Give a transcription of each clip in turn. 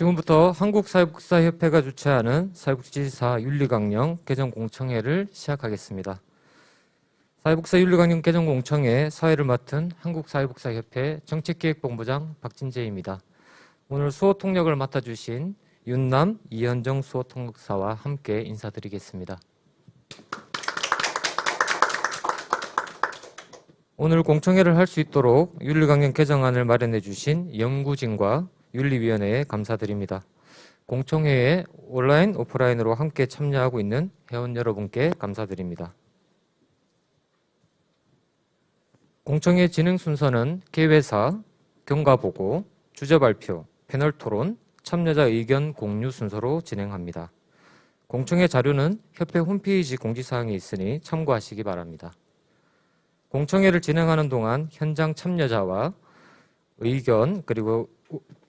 지금부터 한국사회복지사협회가 주최하는 사회복지사 윤리강령 개정공청회를 시작하겠습니다. 사회복지사 윤리강령 개정공청회 사회를 맡은 한국사회복지사협회 정책기획본부장 박진재입니다. 오늘 수호 통역을 맡아주신 윤남, 이현정 수호 통역사와 함께 인사드리겠습니다. 오늘 공청회를 할 수 있도록 윤리강령 개정안을 마련해 주신 연구진과 윤리위원회에 감사드립니다. 공청회에 온라인, 오프라인으로 함께 참여하고 있는 회원 여러분께 감사드립니다. 공청회 진행 순서는 개회사, 경과보고, 주제발표, 패널 토론, 참여자 의견 공유 순서로 진행합니다. 공청회 자료는 협회 홈페이지 공지사항에 있으니 참고하시기 바랍니다. 공청회를 진행하는 동안 현장 참여자와 의견 그리고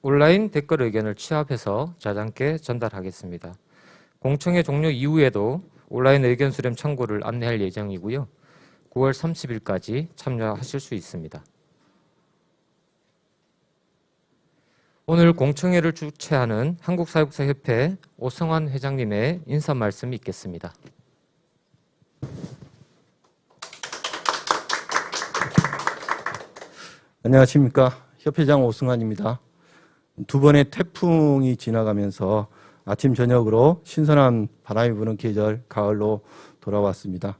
온라인 댓글 의견을 취합해서 자장께 전달하겠습니다. 공청회 종료 이후에도 온라인 의견 수렴 창구를 안내할 예정이고요. 9월 30일까지 참여하실 수 있습니다. 오늘 공청회를 주최하는 한국사회복지사협회 오성환 회장님의 인사 말씀이 있겠습니다. 안녕하십니까. 협회장 오승환입니다. 두 번의 태풍이 지나가면서 아침 저녁으로 신선한 바람이 부는 계절 가을로 돌아왔습니다.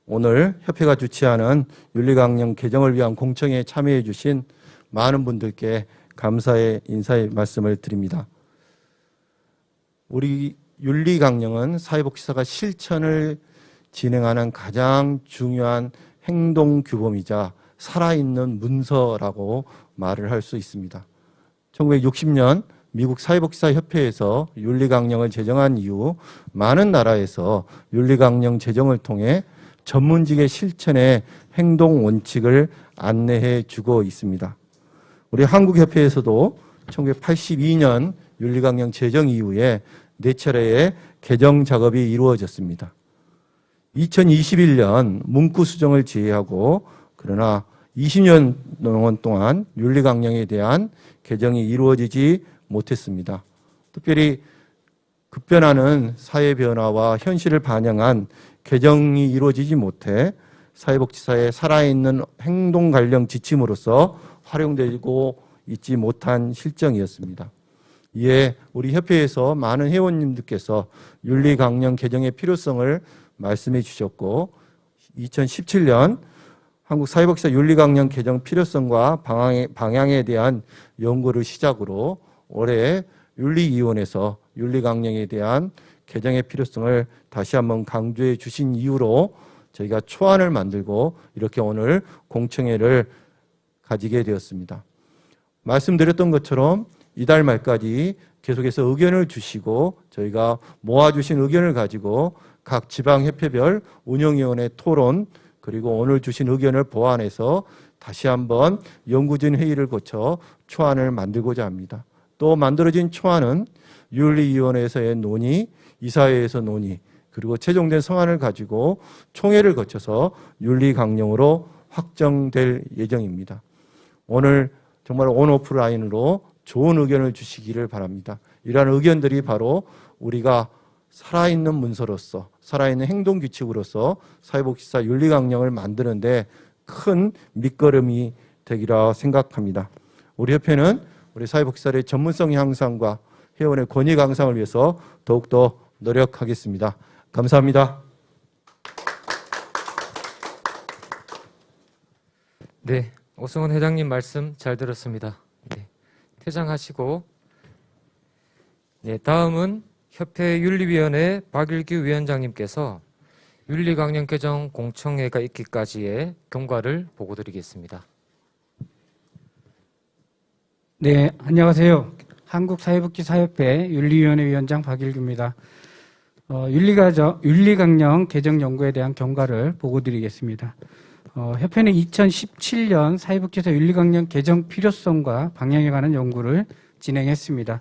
오늘 협회가 주최하는 윤리강령 개정을 위한 공청회에 참여해 주신 많은 분들께 감사의 인사의 말씀을 드립니다. 우리 윤리강령은 사회복지사가 실천을 진행하는 가장 중요한 행동규범이자 살아있는 문서라고 말을 할 수 있습니다. 1960년 미국 사회복지사협회에서 윤리강령을 제정한 이후 많은 나라에서 윤리강령 제정을 통해 전문직의 실천의 행동 원칙을 안내해 주고 있습니다. 우리 한국협회에서도 1982년 윤리강령 제정 이후에 4차례의 개정 작업이 이루어졌습니다. 2021년 문구 수정을 제외하고 그러나 20년 동안 윤리강령에 대한 개정이 이루어지지 못했습니다. 특별히 급변하는 사회 변화와 현실을 반영한 개정이 이루어지지 못해 사회복지사의 살아있는 행동 관련 지침으로서 활용되고 있지 못한 실정이었습니다. 이에 우리 협회에서 많은 회원님들께서 윤리강령 개정의 필요성을 말씀해 주셨고 2017년 한국사회복지사 윤리강령 개정 필요성과 방향에 대한 연구를 시작으로 올해 윤리위원회에서 윤리강령에 대한 개정의 필요성을 다시 한번 강조해 주신 이후로 저희가 초안을 만들고 이렇게 오늘 공청회를 가지게 되었습니다. 말씀드렸던 것처럼 이달 말까지 계속해서 의견을 주시고 저희가 모아주신 의견을 가지고 각 지방협회별 운영위원회 토론 그리고 오늘 주신 의견을 보완해서 다시 한번 연구진 회의를 거쳐 초안을 만들고자 합니다. 또 만들어진 초안은 윤리위원회에서의 논의, 이사회에서 논의, 그리고 최종된 성안을 가지고 총회를 거쳐서 윤리강령으로 확정될 예정입니다. 오늘 정말 온오프라인으로 좋은 의견을 주시기를 바랍니다. 이러한 의견들이 바로 우리가 살아있는 문서로서 살아있는 행동규칙으로서 사회복지사 윤리강령을 만드는데 큰 밑거름이 되리라 생각합니다. 우리 협회는 우리 사회복지사의 전문성 향상과 회원의 권익 향상을 위해서 더욱더 노력하겠습니다. 감사합니다. 네, 오승환 회장님 말씀 잘 들었습니다. 네, 퇴장하시고 네, 다음은 협회 윤리위원회 박일규 위원장님께서 윤리강령 개정 공청회가 있기까지의 경과를 보고드리겠습니다. 네, 안녕하세요. 한국사회복지사협회 윤리위원회 위원장 박일규입니다. 윤리강령 개정 연구에 대한 경과를 보고드리겠습니다. 협회는 2017년 사회복지사 윤리강령 개정 필요성과 방향에 관한 연구를 진행했습니다.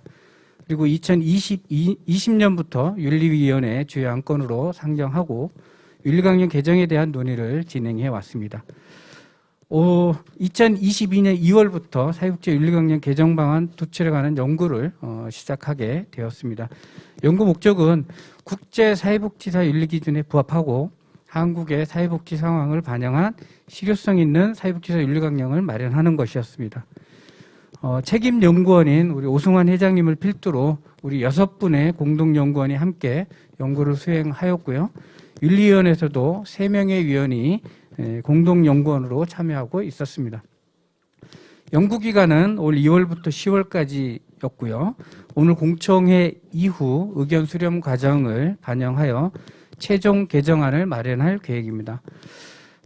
그리고 2020년부터 윤리위원회 주요 안건으로 상정하고 윤리강령 개정에 대한 논의를 진행해 왔습니다. 2022년 2월부터 사회복지 윤리강령 개정 방안 도출에 관한 연구를 시작하게 되었습니다. 연구 목적은 국제 사회복지사 윤리 기준에 부합하고 한국의 사회복지 상황을 반영한 실효성 있는 사회복지사 윤리강령을 마련하는 것이었습니다. 책임 연구원인 우리 오승환 회장님을 필두로 우리 6분의 공동연구원이 함께 연구를 수행하였고요. 윤리위원회에서도 3명의 위원이 공동연구원으로 참여하고 있었습니다. 연구기간은 올 2월부터 10월까지였고요. 오늘 공청회 이후 의견 수렴 과정을 반영하여 최종 개정안을 마련할 계획입니다.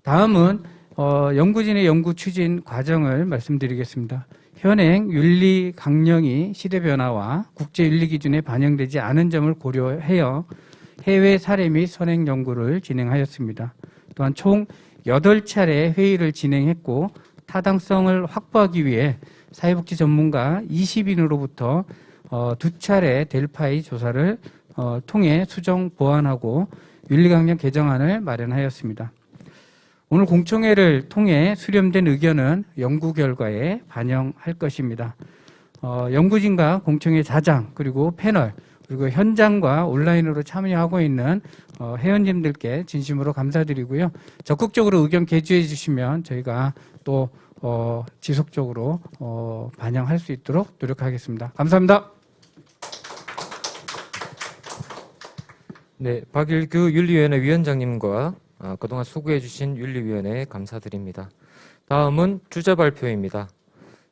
다음은 연구진의 연구 추진 과정을 말씀드리겠습니다. 현행 윤리 강령이 시대 변화와 국제 윤리 기준에 반영되지 않은 점을 고려하여 해외 사례 및 선행 연구를 진행하였습니다. 또한 총 8차례 회의를 진행했고 타당성을 확보하기 위해 사회복지 전문가 20인으로부터 2차례 델파이 조사를 통해 수정 보완하고 윤리강령 개정안을 마련하였습니다. 오늘 공청회를 통해 수렴된 의견은 연구 결과에 반영할 것입니다. 연구진과 공청회 자장 그리고 패널 그리고 현장과 온라인으로 참여하고 있는 회원님들께 진심으로 감사드리고요. 적극적으로 의견 개주해 주시면 저희가 또 지속적으로 반영할 수 있도록 노력하겠습니다. 감사합니다. 네, 박일규 윤리위원회 위원장님과 그동안 수고해 주신 윤리위원회에 감사드립니다. 다음은 주제 발표입니다.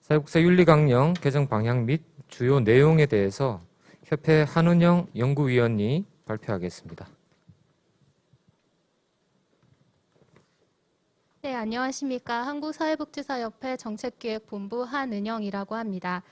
사회복지사 윤리강령 개정 방향 및 주요 내용에 대해서 협회 한은영 연구위원이 발표하겠습니다. 네, 안녕하십니까. 한국사회복지사협회 정책기획본부 한은영이라고 합니다.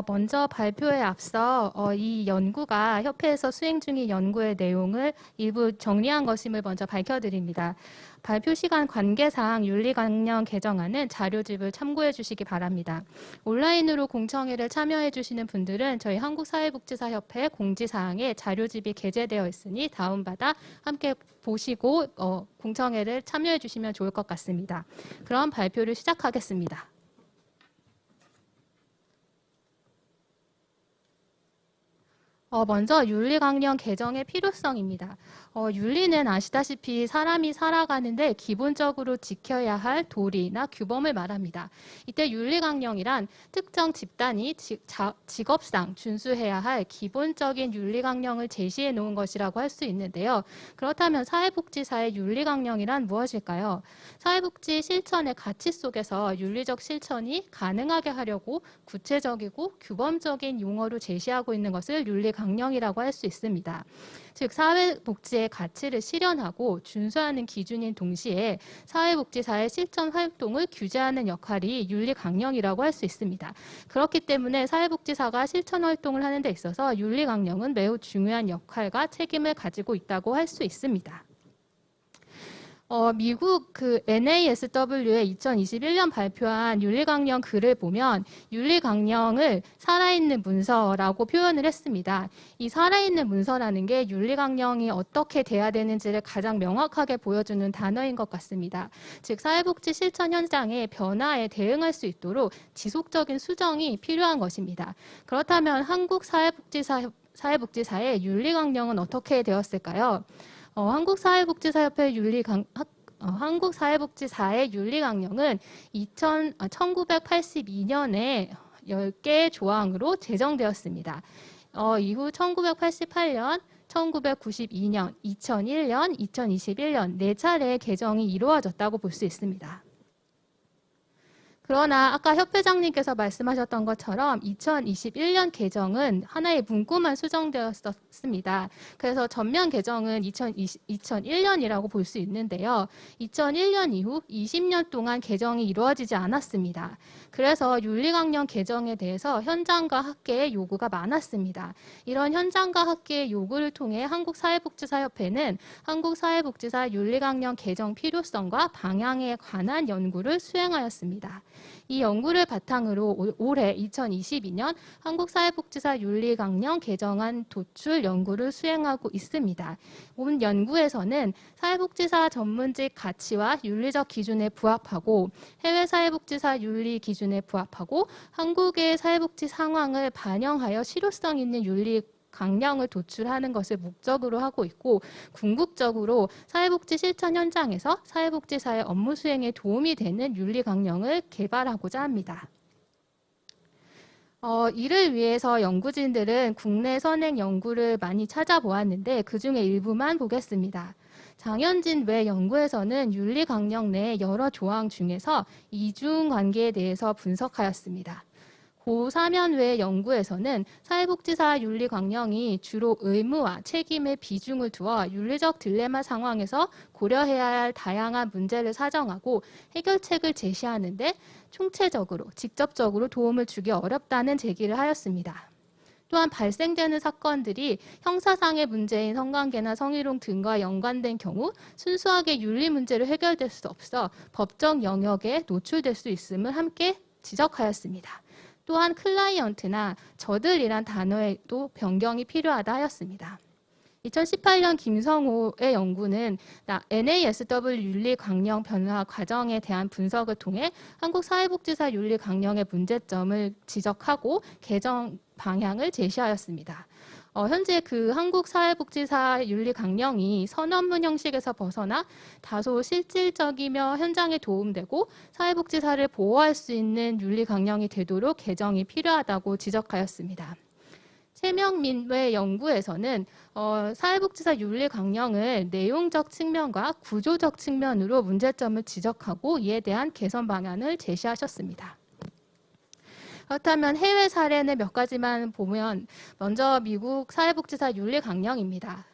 먼저 발표에 앞서 이 연구가 협회에서 수행 중인 연구의 내용을 일부 정리한 것임을 먼저 밝혀드립니다. 발표 시간 관계상 윤리강령 개정안은 자료집을 참고해 주시기 바랍니다. 온라인으로 공청회를 참여해 주시는 분들은 저희 한국사회복지사협회 공지사항에 자료집이 게재되어 있으니 다운받아 함께 보시고 공청회를 참여해 주시면 좋을 것 같습니다. 그럼 발표를 시작하겠습니다. 먼저 윤리강령 개정의 필요성입니다. 윤리는 아시다시피 사람이 살아가는데 기본적으로 지켜야 할 도리나 규범을 말합니다. 이때 윤리강령이란 특정 집단이 직업상 준수해야 할 기본적인 윤리강령을 제시해 놓은 것이라고 할 수 있는데요. 그렇다면 사회복지사의 윤리강령이란 무엇일까요? 사회복지 실천의 가치 속에서 윤리적 실천이 가능하게 하려고 구체적이고 규범적인 용어로 제시하고 있는 것을 윤리강령이라고 할 수 있습니다. 즉 사회복지의 가치를 실현하고 준수하는 기준인 동시에 사회복지사의 실천 활동을 규제하는 역할이 윤리강령이라고 할 수 있습니다. 그렇기 때문에 사회복지사가 실천 활동을 하는 데 있어서 윤리강령은 매우 중요한 역할과 책임을 가지고 있다고 할 수 있습니다. 미국 NASW의 2021년 발표한 윤리강령 글을 보면 윤리강령을 살아있는 문서라고 표현을 했습니다. 이 살아있는 문서라는 게 윤리강령이 어떻게 돼야 되는지를 가장 명확하게 보여주는 단어인 것 같습니다. 즉 사회복지 실천 현장의 변화에 대응할 수 있도록 지속적인 수정이 필요한 것입니다. 그렇다면 한국 사회복지사의 윤리강령은 어떻게 되었을까요? 한국사회복지사협회 한국사회복지사의 윤리강령은 1982년에 10개의 조항으로 제정되었습니다. 이후 1988년, 1992년, 2001년, 2021년 4차례의 개정이 이루어졌다고 볼 수 있습니다. 그러나 아까 협회장님께서 말씀하셨던 것처럼 2021년 개정은 하나의 문구만 수정되었습니다. 그래서 전면 개정은 2001년이라고 볼 수 있는데요. 2001년 이후 20년 동안 개정이 이루어지지 않았습니다. 그래서 윤리강령 개정에 대해서 현장과 학계의 요구가 많았습니다. 이런 현장과 학계의 요구를 통해 한국사회복지사협회는 한국사회복지사 윤리강령 개정 필요성과 방향에 관한 연구를 수행하였습니다. 이 연구를 바탕으로 올해 2022년 한국사회복지사 윤리강령 개정안 도출 연구를 수행하고 있습니다. 본 연구에서는 사회복지사 전문직 가치와 윤리적 기준에 부합하고 해외 사회복지사 윤리 기준에 부합하고 한국의 사회복지 상황을 반영하여 실효성 있는 윤리 강령을 도출하는 것을 목적으로 하고 있고 궁극적으로 사회복지 실천 현장에서 사회복지사의 업무 수행에 도움이 되는 윤리 강령을 개발하고자 합니다. 이를 위해서 연구진들은 국내 선행 연구를 많이 찾아보았는데 그중에 일부만 보겠습니다. 장현진 외 연구에서는 윤리 강령 내 여러 조항 중에서 이중 관계에 대해서 분석하였습니다. 고사면 외 연구에서는 사회복지사 윤리 강령이 주로 의무와 책임의 비중을 두어 윤리적 딜레마 상황에서 고려해야 할 다양한 문제를 사정하고 해결책을 제시하는데 총체적으로 직접적으로 도움을 주기 어렵다는 제기를 하였습니다. 또한 발생되는 사건들이 형사상의 문제인 성관계나 성희롱 등과 연관된 경우 순수하게 윤리 문제로 해결될 수 없어 법적 영역에 노출될 수 있음을 함께 지적하였습니다. 또한 클라이언트나 저들이란 단어에도 변경이 필요하다 하였습니다. 2018년 김성호의 연구는 NASW 윤리 강령 변화 과정에 대한 분석을 통해 한국 사회복지사 윤리 강령의 문제점을 지적하고 개정 방향을 제시하였습니다. 현재 그 한국 사회복지사 윤리 강령이 선언문 형식에서 벗어나 다소 실질적이며 현장에 도움되고 사회복지사를 보호할 수 있는 윤리 강령이 되도록 개정이 필요하다고 지적하였습니다. 최명민 외 연구에서는 사회복지사 윤리 강령을 내용적 측면과 구조적 측면으로 문제점을 지적하고 이에 대한 개선 방안을 제시하셨습니다. 그렇다면 해외 사례는 몇 가지만 보면 먼저 미국 사회복지사 윤리 강령입니다.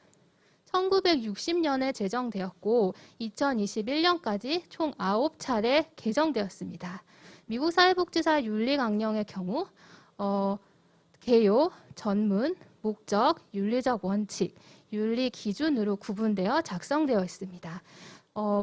1960년에 제정되었고 2021년까지 총 9차례 개정되었습니다. 미국 사회복지사 윤리 강령의 경우 개요, 전문, 목적, 윤리적 원칙, 윤리 기준으로 구분되어 작성되어 있습니다.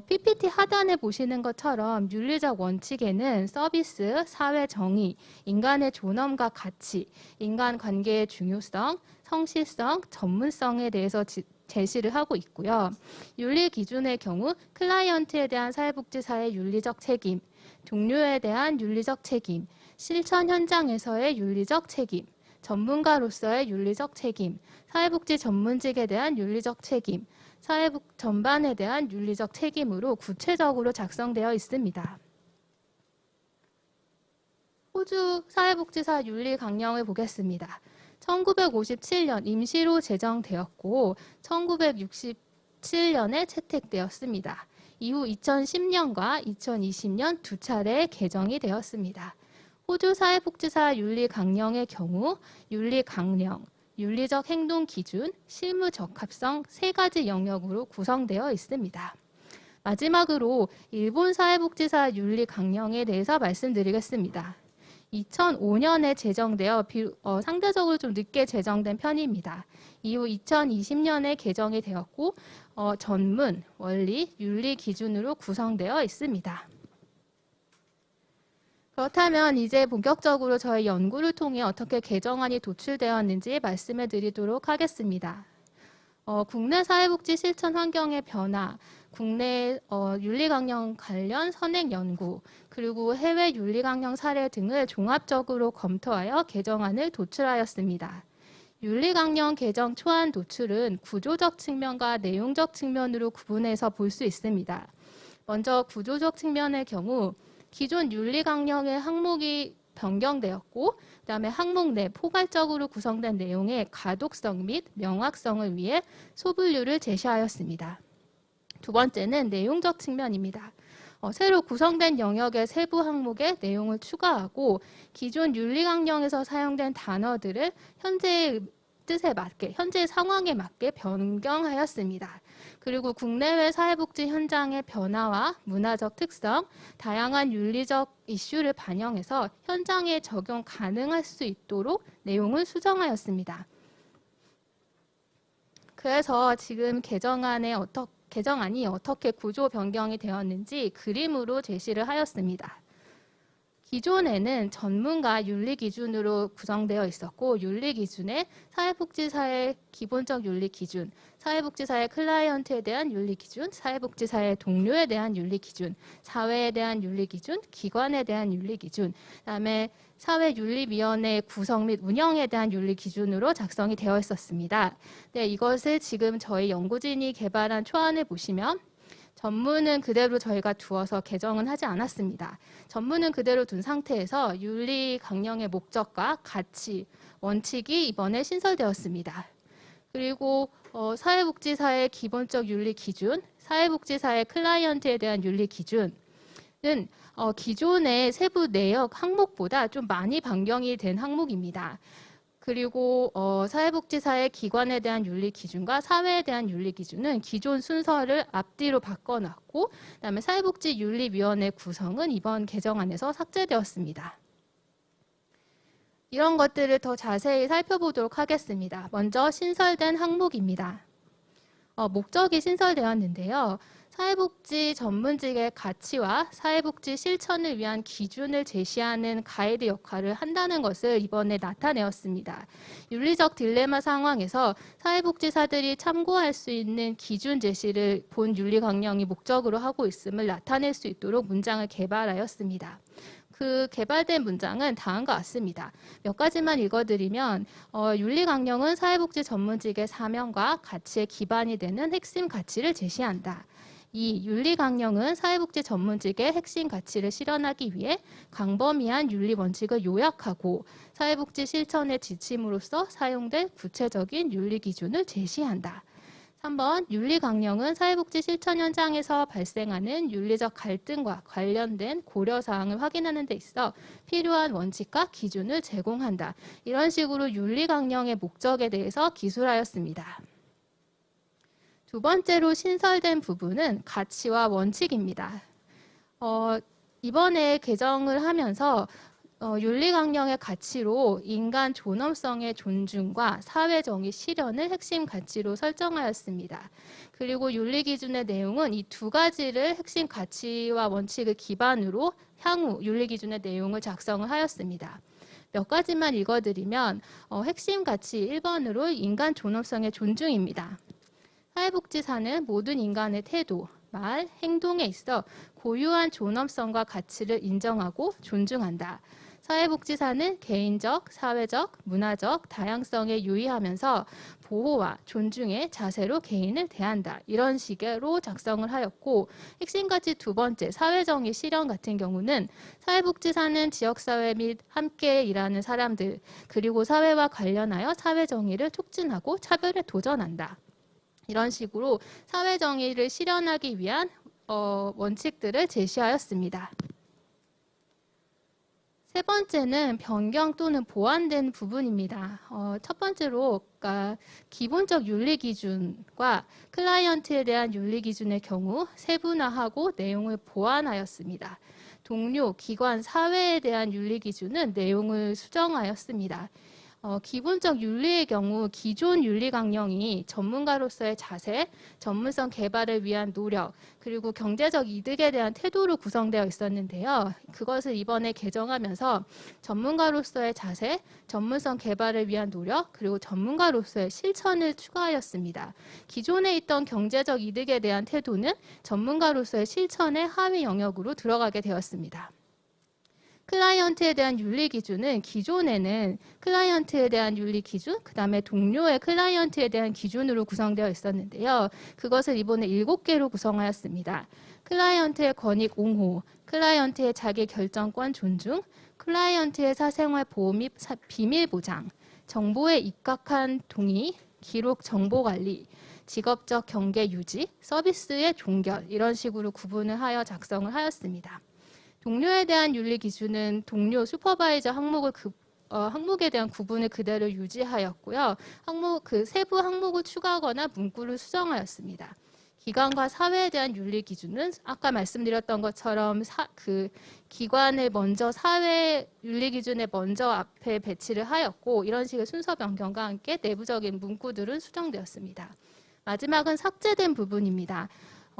PPT 하단에 보시는 것처럼 윤리적 원칙에는 서비스, 사회 정의, 인간의 존엄과 가치, 인간관계의 중요성, 성실성, 전문성에 대해서 제시를 하고 있고요. 윤리 기준의 경우 클라이언트에 대한 사회복지사의 윤리적 책임, 동료에 대한 윤리적 책임, 실천 현장에서의 윤리적 책임, 전문가로서의 윤리적 책임, 사회복지 전문직에 대한 윤리적 책임, 사회복 전반에 대한 윤리적 책임으로 구체적으로 작성되어 있습니다. 호주 사회복지사 윤리 강령을 보겠습니다. 1957년 임시로 제정되었고 1967년에 채택되었습니다. 이후 2010년과 2020년 두 차례 개정이 되었습니다. 호주 사회복지사 윤리 강령의 경우 윤리 강령, 윤리적 행동 기준, 실무 적합성 세 가지 영역으로 구성되어 있습니다. 마지막으로 일본 사회복지사 윤리 강령에 대해서 말씀드리겠습니다. 2005년에 제정되어 상대적으로 좀 늦게 제정된 편입니다. 이후 2020년에 개정이 되었고 전문, 원리, 윤리 기준으로 구성되어 있습니다. 그렇다면 이제 본격적으로 저희 연구를 통해 어떻게 개정안이 도출되었는지 말씀해 드리도록 하겠습니다. 국내 사회복지 실천 환경의 변화, 국내 윤리강령 관련 선행 연구, 그리고 해외 윤리강령 사례 등을 종합적으로 검토하여 개정안을 도출하였습니다. 윤리강령 개정 초안 도출은 구조적 측면과 내용적 측면으로 구분해서 볼 수 있습니다. 먼저 구조적 측면의 경우 기존 윤리강령의 항목이 변경되었고 그다음에 항목 내 포괄적으로 구성된 내용의 가독성 및 명확성을 위해 소분류를 제시하였습니다. 두 번째는 내용적 측면입니다. 새로 구성된 영역의 세부 항목에 내용을 추가하고 기존 윤리강령에서 사용된 단어들을 현재의 뜻에 맞게, 현재의 상황에 맞게 변경하였습니다. 그리고 국내외 사회복지 현장의 변화와 문화적 특성, 다양한 윤리적 이슈를 반영해서 현장에 적용 가능할 수 있도록 내용을 수정하였습니다. 그래서 지금 개정안이 어떻게 구조 변경이 되었는지 그림으로 제시를 하였습니다. 기존에는 전문가 윤리 기준으로 구성되어 있었고 윤리 기준에 사회복지사의 기본적 윤리 기준, 사회복지사의 클라이언트에 대한 윤리 기준, 사회복지사의 동료에 대한 윤리 기준, 사회에 대한 윤리 기준, 기관에 대한 윤리 기준, 그다음에 사회윤리위원회 구성 및 운영에 대한 윤리 기준으로 작성이 되어 있었습니다. 네, 이것을 지금 저희 연구진이 개발한 초안을 보시면 전문은 그대로 저희가 두어서 개정은 하지 않았습니다. 전문은 그대로 둔 상태에서 윤리 강령의 목적과 가치, 원칙이 이번에 신설되었습니다. 그리고 사회복지사의 기본적 윤리 기준, 사회복지사의 클라이언트에 대한 윤리 기준은 기존의 세부 내역 항목보다 좀 많이 변경이 된 항목입니다. 그리고 사회복지사의 기관에 대한 윤리 기준과 사회에 대한 윤리 기준은 기존 순서를 앞뒤로 바꿔놨고 그다음에 사회복지윤리위원회 구성은 이번 개정안에서 삭제되었습니다. 이런 것들을 더 자세히 살펴보도록 하겠습니다. 먼저 신설된 항목입니다. 목적이 신설되었는데요. 사회복지 전문직의 가치와 사회복지 실천을 위한 기준을 제시하는 가이드 역할을 한다는 것을 이번에 나타내었습니다. 윤리적 딜레마 상황에서 사회복지사들이 참고할 수 있는 기준 제시를 본 윤리강령이 목적으로 하고 있음을 나타낼 수 있도록 문장을 개발하였습니다. 그 개발된 문장은 다음과 같습니다. 몇 가지만 읽어드리면 윤리강령은 사회복지 전문직의 사명과 가치의 기반이 되는 핵심 가치를 제시한다. 이 윤리강령은 사회복지 전문직의 핵심 가치를 실현하기 위해 광범위한 윤리 원칙을 요약하고 사회복지 실천의 지침으로서 사용될 구체적인 윤리 기준을 제시한다. 3번 윤리강령은 사회복지 실천 현장에서 발생하는 윤리적 갈등과 관련된 고려사항을 확인하는 데 있어 필요한 원칙과 기준을 제공한다. 이런 식으로 윤리강령의 목적에 대해서 기술하였습니다. 두 번째로 신설된 부분은 가치와 원칙입니다. 이번에 개정을 하면서 윤리강령의 가치로 인간 존엄성의 존중과 사회정의 실현을 핵심 가치로 설정하였습니다. 그리고 윤리기준의 내용은 이 두 가지를 핵심 가치와 원칙을 기반으로 향후 윤리기준의 내용을 작성을 하였습니다. 몇 가지만 읽어드리면 핵심 가치 1번으로 인간 존엄성의 존중입니다. 사회복지사는 모든 인간의 태도, 말, 행동에 있어 고유한 존엄성과 가치를 인정하고 존중한다. 사회복지사는 개인적, 사회적, 문화적 다양성에 유의하면서 보호와 존중의 자세로 개인을 대한다. 이런 식으로 작성을 하였고 핵심 가치 두 번째, 사회정의 실현 같은 경우는 사회복지사는 지역사회 및 함께 일하는 사람들 그리고 사회와 관련하여 사회정의를 촉진하고 차별에 도전한다. 이런 식으로 사회정의를 실현하기 위한 원칙들을 제시하였습니다. 세 번째는 변경 또는 보완된 부분입니다. 첫 번째로 기본적 윤리기준과 클라이언트에 대한 윤리기준의 경우 세분화하고 내용을 보완하였습니다. 동료, 기관, 사회에 대한 윤리기준은 내용을 수정하였습니다. 기본적 윤리의 경우 기존 윤리강령이 전문가로서의 자세, 전문성 개발을 위한 노력, 그리고 경제적 이득에 대한 태도로 구성되어 있었는데요. 그것을 이번에 개정하면서 전문가로서의 자세, 전문성 개발을 위한 노력, 그리고 전문가로서의 실천을 추가하였습니다. 기존에 있던 경제적 이득에 대한 태도는 전문가로서의 실천의 하위 영역으로 들어가게 되었습니다. 클라이언트에 대한 윤리 기준은 기존에는 클라이언트에 대한 윤리 기준, 그 다음에 동료의 클라이언트에 대한 기준으로 구성되어 있었는데요. 그것을 이번에 7개로 구성하였습니다. 클라이언트의 권익 옹호, 클라이언트의 자기 결정권 존중, 클라이언트의 사생활 보호 및 비밀 보장, 정보에 입각한 동의, 기록 정보 관리, 직업적 경계 유지, 서비스의 종결 이런 식으로 구분을 하여 작성을 하였습니다. 동료에 대한 윤리 기준은 동료 슈퍼바이저 항목에 대한 구분을 그대로 유지하였고요. 세부 항목을 추가하거나 문구를 수정하였습니다. 기관과 사회에 대한 윤리 기준은 아까 말씀드렸던 것처럼 기관을 먼저 사회 윤리 기준에 먼저 앞에 배치를 하였고 이런 식의 순서 변경과 함께 내부적인 문구들은 수정되었습니다. 마지막은 삭제된 부분입니다.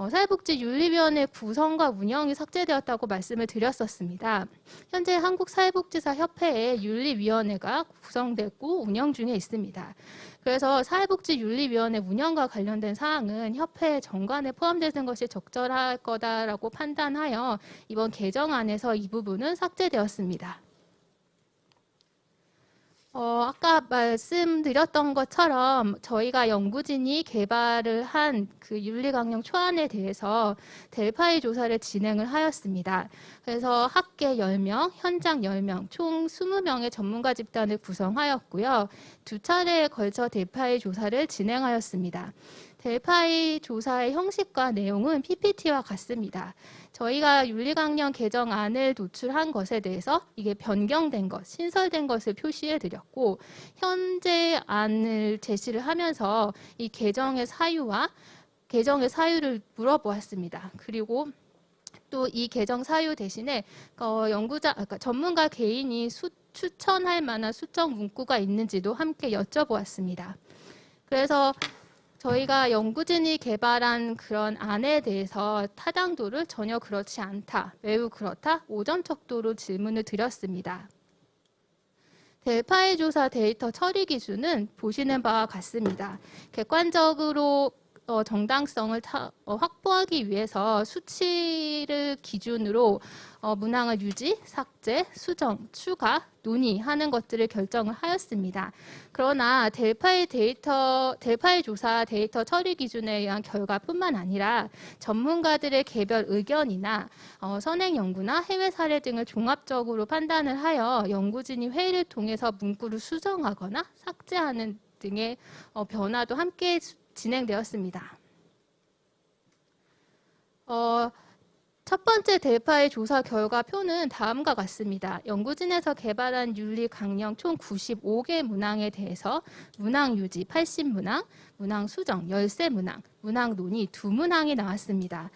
사회복지윤리위원회 구성과 운영이 삭제되었다고 말씀을 드렸었습니다. 현재 한국사회복지사협회에 윤리위원회가 구성되고 운영 중에 있습니다. 그래서 사회복지윤리위원회 운영과 관련된 사항은 협회 정관에 포함되는 것이 적절할 거다라고 판단하여 이번 개정안에서 이 부분은 삭제되었습니다. 아까 말씀드렸던 것처럼 저희가 연구진이 개발을 한 그 윤리강령 초안에 대해서 델파이 조사를 진행을 하였습니다. 그래서 학계 10명, 현장 10명, 총 20명의 전문가 집단을 구성하였고요. 2차례에 걸쳐 델파이 조사를 진행하였습니다. 델파이 조사의 형식과 내용은 PPT와 같습니다. 저희가 윤리강령 개정안을 도출한 것에 대해서 이게 변경된 것, 신설된 것을 표시해 드렸고 현재 안을 제시를 하면서 이 개정의 사유를 물어보았습니다. 그리고 또 이 개정 사유 대신에 그러니까 전문가 개인이 추천할 만한 수정 문구가 있는지도 함께 여쭤보았습니다. 그래서 저희가 연구진이 개발한 그런 안에 대해서 타당도를 전혀 그렇지 않다, 매우 그렇다, 오점척도로 질문을 드렸습니다. 델파이 조사 데이터 처리 기준은 보시는 바와 같습니다. 객관적으로 정당성을 확보하기 위해서 수치를 기준으로 문항을 유지, 삭제, 수정, 추가, 논의하는 것들을 결정을 하였습니다. 그러나 델파이 조사 데이터 처리 기준에 의한 결과뿐만 아니라 전문가들의 개별 의견이나 선행 연구나 해외 사례 등을 종합적으로 판단을 하여 연구진이 회의를 통해서 문구를 수정하거나 삭제하는 등의 변화도 함께 진행되었습니다. 첫 번째 델파이 조사 결과표는 다음과 같습니다. 연구진에서 개발한 윤리 강령 총 95개 문항에 대해서 문항 유지 80문항, 문항 수정 13문항, 문항 논의 2문항이 나왔습니다.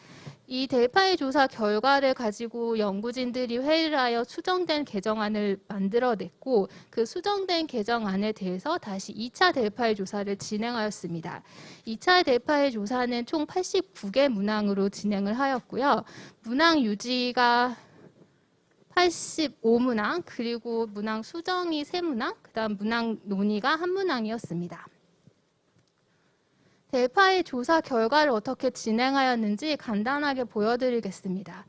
이 델파이 조사 결과를 가지고 연구진들이 회의를 하여 수정된 개정안을 만들어냈고 그 수정된 개정안에 대해서 다시 2차 델파이 조사를 진행하였습니다. 2차 델파이 조사는 총 89개 문항으로 진행을 하였고요. 문항 유지가 85문항, 그리고 문항 수정이 3문항, 그다음 문항 논의가 1문항이었습니다. 델파이 조사 결과를 어떻게 진행하였는지 간단하게 보여드리겠습니다.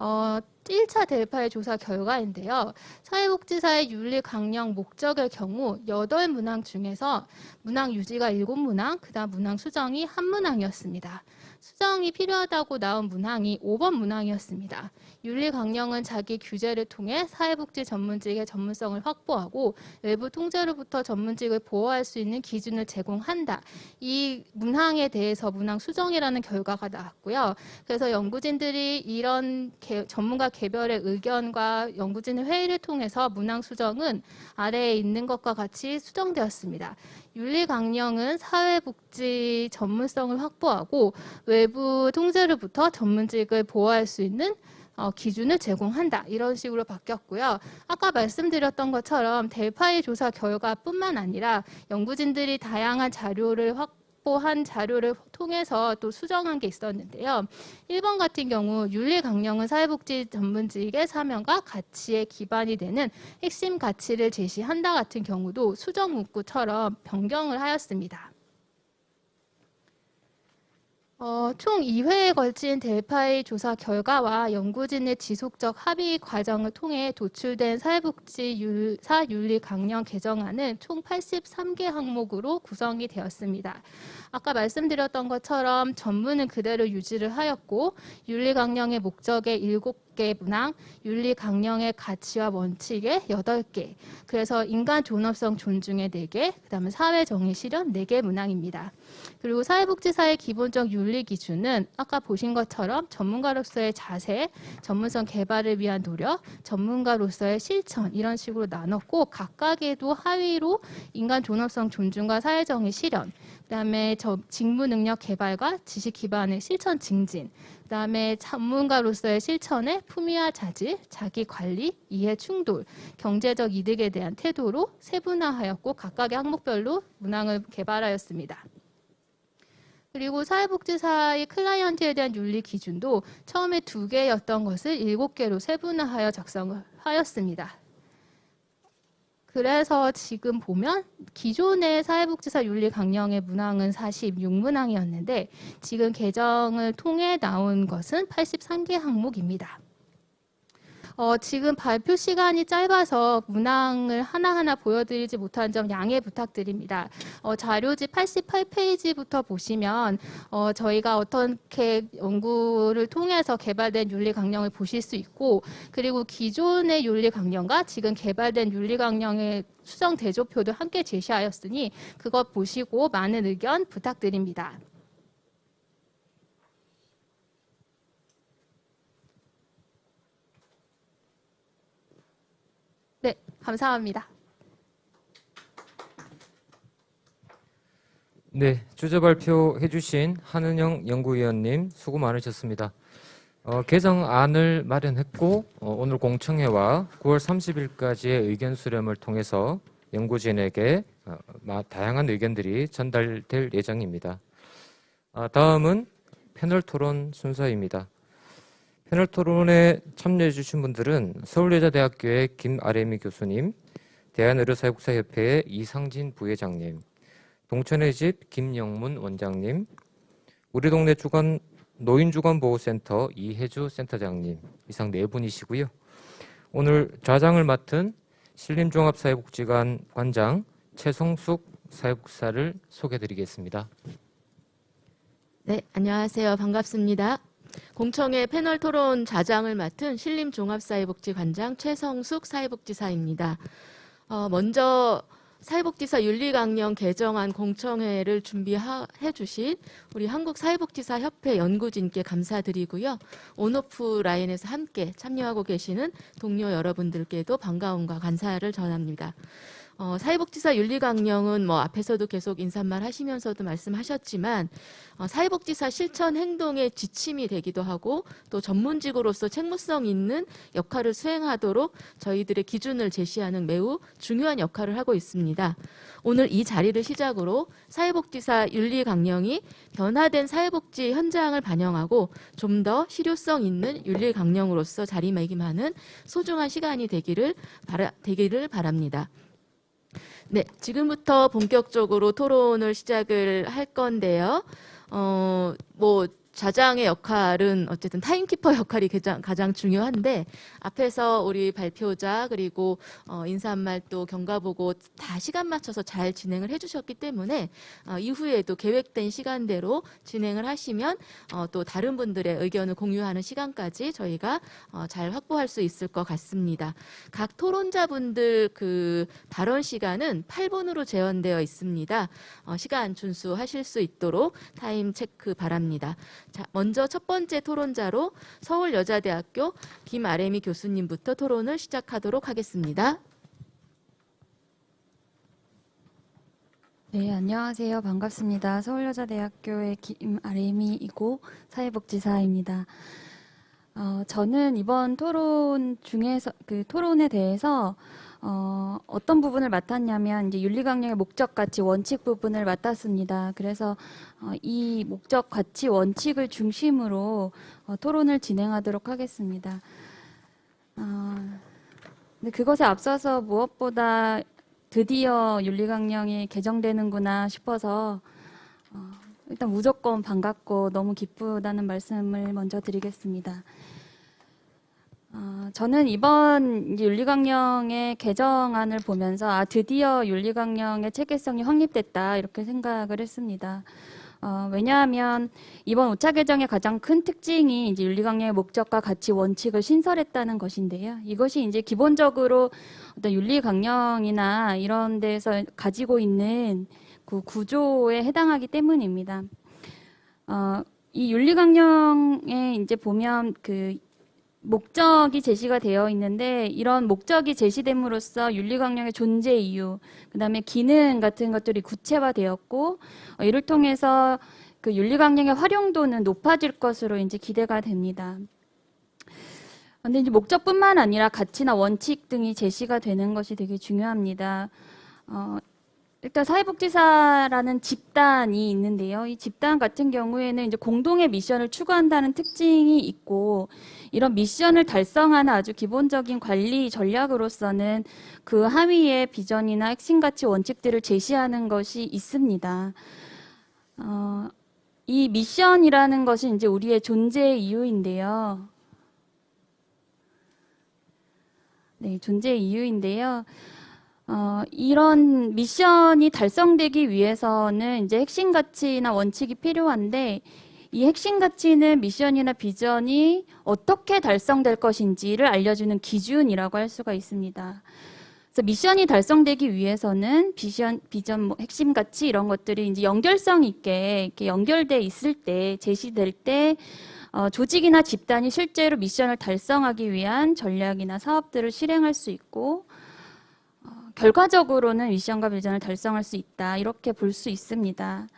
1차 델파이 조사 결과인데요. 사회복지사의 윤리 강령 목적의 경우 8문항 중에서 문항 유지가 7문항, 그다음 문항 수정이 1문항이었습니다. 수정이 필요하다고 나온 문항이 5번 문항이었습니다. 윤리 강령은 자기 규제를 통해 사회복지 전문직의 전문성을 확보하고 외부 통제로부터 전문직을 보호할 수 있는 기준을 제공한다. 이 문항에 대해서 문항 수정이라는 결과가 나왔고요. 그래서 연구진들이 이런 전문가 개별의 의견과 연구진의 회의를 통해서 문항 수정은 아래에 있는 것과 같이 수정되었습니다. 윤리 강령은 사회복지 전문성을 확보하고 외부 통제로부터 전문직을 보호할 수 있는 기준을 제공한다. 이런 식으로 바뀌었고요. 아까 말씀드렸던 것처럼 델파이 조사 결과뿐만 아니라 연구진들이 다양한 자료를 확보한 자료를 통해서 또 수정한 게 있었는데요. 1번 같은 경우 윤리 강령은 사회복지 전문직의 사명과 가치에 기반이 되는 핵심 가치를 제시한다 같은 경우도 수정 문구처럼 변경을 하였습니다. 총 2회에 걸친 델파이 조사 결과와 연구진의 지속적 합의 과정을 통해 도출된 사회복지사 윤리 강령 개정안은 총 83개 항목으로 구성이 되었습니다. 아까 말씀드렸던 것처럼 전문은 그대로 유지를 하였고 윤리 강령의 목적의 7개 문항, 윤리 강령의 가치와 원칙의 8개, 그래서 인간 존엄성 존중의 4개, 그다음에 사회 정의 실현 4개 문항입니다. 그리고 사회복지사의 기본적 윤리 기준은 아까 보신 것처럼 전문가로서의 자세, 전문성 개발을 위한 노력, 전문가로서의 실천 이런 식으로 나눴고 각각에도 하위로 인간 존엄성 존중과 사회 정의 실현, 그다음에 직무 능력 개발과 지식 기반의 실천 증진, 그다음에 전문가로서의 실천의 품위와 자질, 자기 관리, 이해 충돌, 경제적 이득에 대한 태도로 세분화하였고 각각의 항목별로 문항을 개발하였습니다. 그리고 사회복지사의 클라이언트에 대한 윤리 기준도 처음에 2개였던 것을 7개로 세분화하여 작성을 하였습니다. 그래서 지금 보면 기존의 사회복지사 윤리 강령의 문항은 46문항이었는데 지금 개정을 통해 나온 것은 83개 항목입니다. 지금 발표 시간이 짧아서 문항을 하나하나 보여드리지 못한 점 양해 부탁드립니다. 자료지 88페이지부터 보시면 저희가 어떻게 연구를 통해서 개발된 윤리 강령을 보실 수 있고, 그리고 기존의 윤리 강령과 지금 개발된 윤리 강령의 수정 대조표도 함께 제시하였으니 그것 보시고 많은 의견 부탁드립니다. 네, 감사합니다. 네, 주제 발표해 주신 한은영 연구위원님 수고 많으셨습니다. 개정안을 마련했고 오늘 공청회와 9월 30일까지의 의견 수렴을 통해서 연구진에게 다양한 의견들이 전달될 예정입니다. 다음은 패널 토론 순서입니다. 패널 토론에 참여해 주신 분들은 서울여자대학교의 김아래미 교수님, 대한의료사회복지사협회의 이상진 부회장님, 동천의 집 김영문 원장님, 우리 동네 노인주간보호센터 이혜주 센터장님, 이상 4분이시고요. 오늘 좌장을 맡은 신림종합사회복지관 관장 최성숙 사회복지사를 소개드리겠습니다. 네, 안녕하세요. 반갑습니다. 공청회 패널 토론 좌장을 맡은 신림종합사회복지관장 최성숙 사회복지사입니다. 먼저 사회복지사 윤리강령 개정안 공청회를 준비해 주신 우리 한국사회복지사협회 연구진께 감사드리고요. 온오프라인에서 함께 참여하고 계시는 동료 여러분들께도 반가움과 감사를 전합니다. 사회복지사 윤리강령은 앞에서도 계속 인사말 하시면서도 말씀하셨지만 사회복지사 실천 행동의 지침이 되기도 하고 또 전문직으로서 책무성 있는 역할을 수행하도록 저희들의 기준을 제시하는 매우 중요한 역할을 하고 있습니다. 오늘 이 자리를 시작으로 사회복지사 윤리강령이 변화된 사회복지 현장을 반영하고 좀 더 실효성 있는 윤리강령으로서 자리매김하는 소중한 시간이 되기를 바랍니다. 네, 지금부터 본격적으로 토론을 시작을 할 건데요. 좌장의 역할은 어쨌든 타임키퍼 역할이 가장 중요한데 앞에서 우리 발표자 그리고 인사말 또 경과보고 다 시간 맞춰서 잘 진행을 해주셨기 때문에 이후에도 계획된 시간대로 진행을 하시면 또 다른 분들의 의견을 공유하는 시간까지 저희가 잘 확보할 수 있을 것 같습니다. 각 토론자분들 그 발언 시간은 8분으로 제한되어 있습니다. 시간 준수하실 수 있도록 타임 체크 바랍니다. 자, 먼저 첫 번째 토론자로 서울여자대학교 김아래미 교수님부터 토론을 시작하도록 하겠습니다. 네, 안녕하세요. 반갑습니다. 서울여자대학교의 김아래미이고 사회복지사입니다. 저는 이번 토론 중에서 토론에 대해서 어떤 부분을 맡았냐면 이제 윤리강령의 목적, 가치, 원칙 부분을 맡았습니다. 그래서 이 목적, 가치, 원칙을 중심으로 토론을 진행하도록 하겠습니다. 근데 그것에 앞서서 무엇보다 드디어 윤리강령이 개정되는구나 싶어서 일단 무조건 반갑고 너무 기쁘다는 말씀을 먼저 드리겠습니다. 저는 이번 윤리강령의 개정안을 보면서 드디어 윤리강령의 체계성이 확립됐다 이렇게 생각을 했습니다. 왜냐하면 이번 5차 개정의 가장 큰 특징이 이제 윤리강령의 목적과 가치, 원칙을 신설했다는 것인데요. 이것이 이제 기본적으로 어떤 윤리강령이나 이런 데서 가지고 있는 그 구조에 해당하기 때문입니다. 이 윤리강령에 이제 보면 그 목적이 제시가 되어 있는데 이런 목적이 제시됨으로써 윤리강령의 존재 이유, 그다음에 기능 같은 것들이 구체화되었고 이를 통해서 그 윤리강령의 활용도는 높아질 것으로 이제 기대가 됩니다. 그런데 이제 목적뿐만 아니라 가치나 원칙 등이 제시가 되는 것이 되게 중요합니다. 일단 사회복지사라는 집단이 있는데요. 이 집단 같은 경우에는 이제 공동의 미션을 추구한다는 특징이 있고, 이런 미션을 달성하는 아주 기본적인 관리 전략으로서는 그 하위의 비전이나 핵심 가치 원칙들을 제시하는 것이 있습니다. 이 미션이라는 것이 이제 우리의 존재의 이유인데요. 네, 존재의 이유인데요. 이런 미션이 달성되기 위해서는 이제 핵심 가치나 원칙이 필요한데, 이 핵심 가치는 미션이나 비전이 어떻게 달성될 것인지를 알려주는 기준이라고 할 수가 있습니다. 그래서 미션이 달성되기 위해서는 비전, 뭐 핵심 가치 이런 것들이 이제 연결성 있게 이렇게 연결돼 있을 때, 제시될 때 조직이나 집단이 실제로 미션을 달성하기 위한 전략이나 사업들을 실행할 수 있고, 결과적으로는 미션과 비전을 달성할 수 있다, 이렇게 볼 수 있습니다.